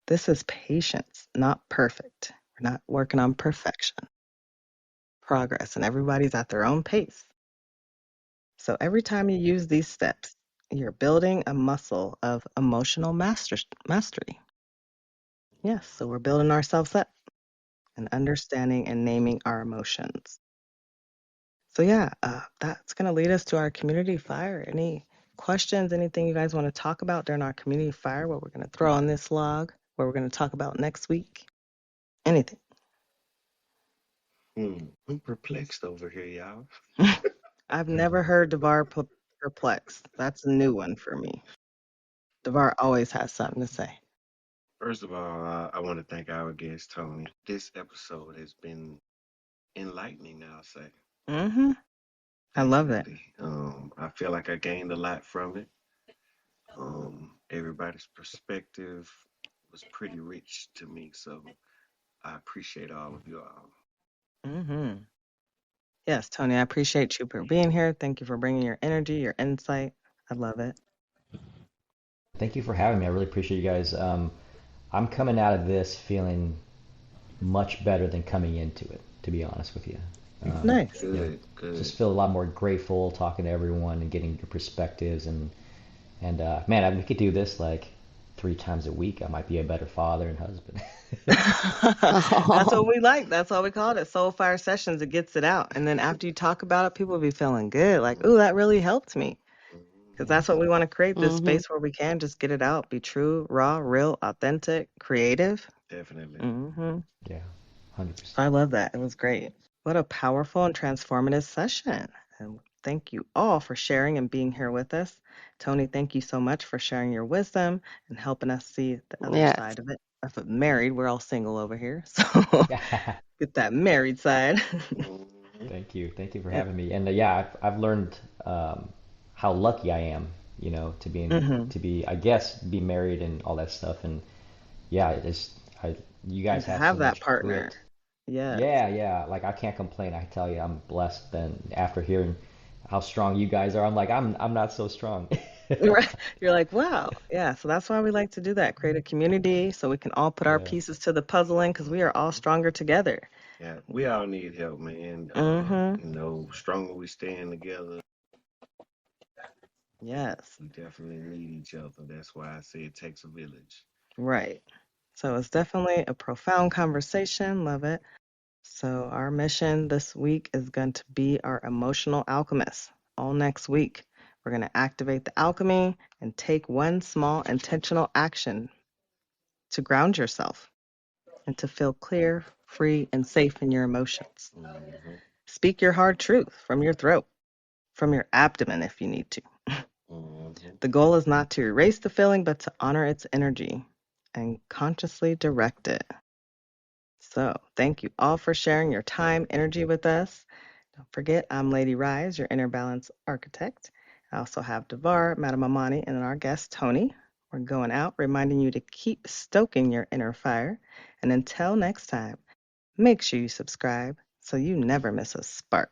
This is patience, not perfect. We're not working on perfection, progress, and everybody's at their own pace. So every time you use these steps, you're building a muscle of emotional mastery. Yes, so we're building ourselves up and understanding and naming our emotions. So yeah, that's going to lead us to our community fire. Any questions, anything you guys want to talk about during our community fire, what we're going to throw on this log, what we're going to talk about next week? Anything. I'm perplexed over here, y'all. I've never heard Devar perplexed. That's a new one for me. DeVar always has something to say. First of all, I want to thank our guest, Tony. This episode has been enlightening, I'll say. Mm-hmm. I love it. Definitely. I feel like I gained a lot from it. Everybody's perspective was pretty rich to me, so I appreciate all of you all. Mm-hmm. Yes, Tony, I appreciate you for being here. Thank you for bringing your energy, your insight. I love it. Thank you for having me. I really appreciate you guys. I'm coming out of this feeling much better than coming into it, to be honest with you. Nice. You know, Good, good. just feel a lot more grateful talking to everyone and getting your perspectives and man, we could do this like 3 times a week. I might be a better father and husband. That's what we like. That's why we call it Soul Fire Sessions. It gets it out. And then after you talk about it, people will be feeling good. Like, ooh, that really helped me. Because that's what we want to create, this Mm-hmm. space where we can just get it out, be true, raw, real, authentic, creative. Definitely. Mm-hmm. Yeah, I 100%. love that. It was great. What a powerful and transformative session. And thank you all for sharing and being here with us. Tony, thank you so much for sharing your wisdom and helping us see the other Yes. side of it. If I'm married, we're all single over here. So get that married side. Mhm. Thank you for having me. And yeah, I've learned how lucky I am, you know, Mm-hmm. to be, I guess, be married and all that stuff. And yeah, you And guys to have so have that much partner. grit. Yes. Yeah. Like I can't complain. I tell you, I'm blessed. Then after hearing how strong you guys are, I'm like, I'm not so strong. Right. You're like, wow. Yeah. So that's why we like to do that, create a community so we can all put our Yeah. pieces to the puzzle in because we are all stronger together. Yeah, we all need help, man. Mm-hmm. Stronger we stand together, Yes. we definitely need each other. That's why I say it takes a village. Right. So it's definitely a profound conversation. Love it. So our mission this week is going to be our emotional alchemist. All next week, we're going to activate the alchemy and take one small intentional action to ground yourself and to feel clear, free, and safe in your emotions. Hmm. Speak your hard truth from your throat, from your abdomen if you need to. Hmm. The goal is not to erase the feeling, but to honor its energy and consciously direct it. So, thank you all for sharing your time, energy with us. Don't forget, I'm Lady Rise, your inner balance architect. I also have Devar, Madam Amani, and our guest, Tony. We're going out, reminding you to keep stoking your inner fire. And until next time, make sure you subscribe so you never miss a spark.